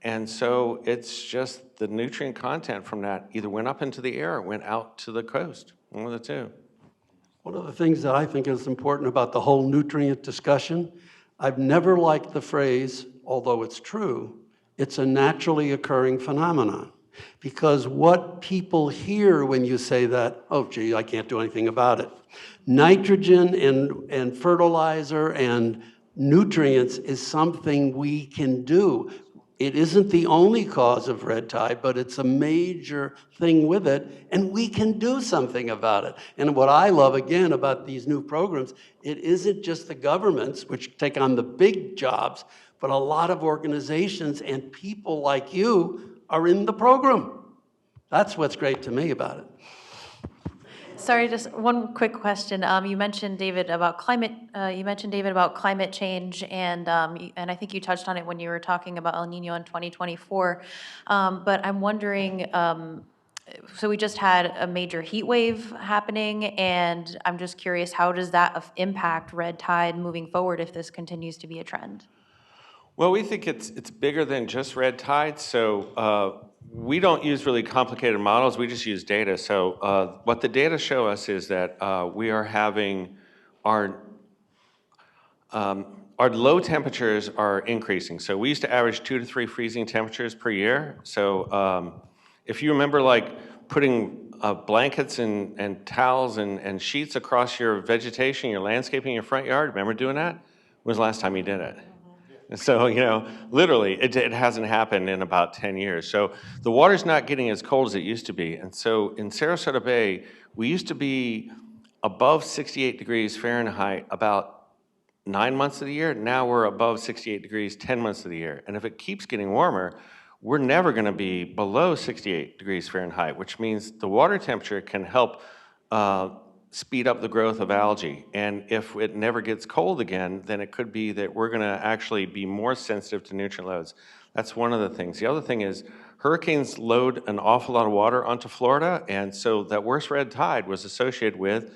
And so it's just the nutrient content from that either went up into the air or went out to the coast. One of the two. One of the things that I think is important about the whole nutrient discussion, I've never liked the phrase, although it's true, it's a naturally occurring phenomenon. Because what people hear when you say that, oh, gee, I can't do anything about it. Nitrogen and fertilizer and nutrients is something we can do. It isn't the only cause of red tide, but it's a major thing with it, and we can do something about it. And what I love, again, about these new programs, it isn't just the governments, which take on the big jobs, but a lot of organizations and people like you are in the program. That's what's great to me about it. Sorry, just one quick question. You mentioned, David, about climate. Change, and I think you touched on it when you were talking about El Nino in 2024. But I'm wondering. So we just had a major heat wave happening, and I'm just curious, how does that impact red tide moving forward if this continues to be a trend? Well, we think it's bigger than just red tide. So we don't use really complicated models. We just use data. So what the data show us is that we are having our low temperatures are increasing. So we used to average 2 to 3 freezing temperatures per year. So if you remember, like putting blankets and towels and sheets across your vegetation, your landscaping, your front yard, remember doing that? When was the last time you did it? So, literally, it hasn't happened in about 10 years. So the water's not getting as cold as it used to be. And so in Sarasota Bay, we used to be above 68 degrees Fahrenheit about 9 months of the year. Now we're above 68 degrees 10 months of the year. And if it keeps getting warmer, we're never going to be below 68 degrees Fahrenheit, which means the water temperature can help speed up the growth of algae. And if it never gets cold again, then it could be that we're going to actually be more sensitive to nutrient loads. That's one of the things. The other thing is hurricanes load an awful lot of water onto Florida, and so that worst red tide was associated with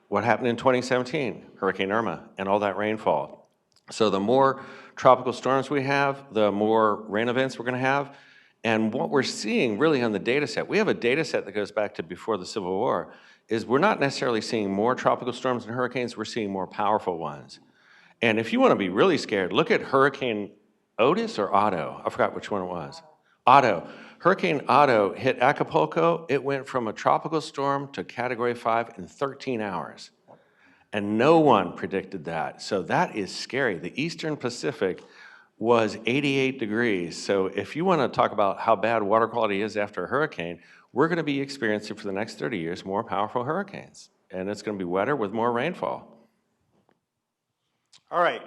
what happened in 2017, Hurricane Irma, and all that rainfall. So the more tropical storms we have, the more rain events we're going to have. And what we're seeing really on the data set, we have a data set that goes back to before the Civil War, is we're not necessarily seeing more tropical storms and hurricanes, we're seeing more powerful ones. And if you want to be really scared, look at Hurricane Otis or Otto. I forgot which one it was. Otto. Hurricane Otto hit Acapulco. It went from a tropical storm to Category 5 in 13 hours. And no one predicted that. So that is scary. The Eastern Pacific was 88 degrees. So if you want to talk about how bad water quality is after a hurricane, we're going to be experiencing for the next 30 years more powerful hurricanes. And it's going to be wetter with more rainfall. All right,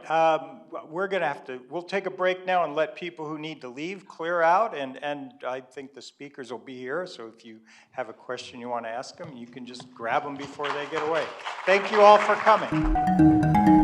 we're going to have to, we'll take a break now and let people who need to leave clear out, and I think the speakers will be here, so if you have a question you want to ask them, you can just grab them before they get away. Thank you all for coming.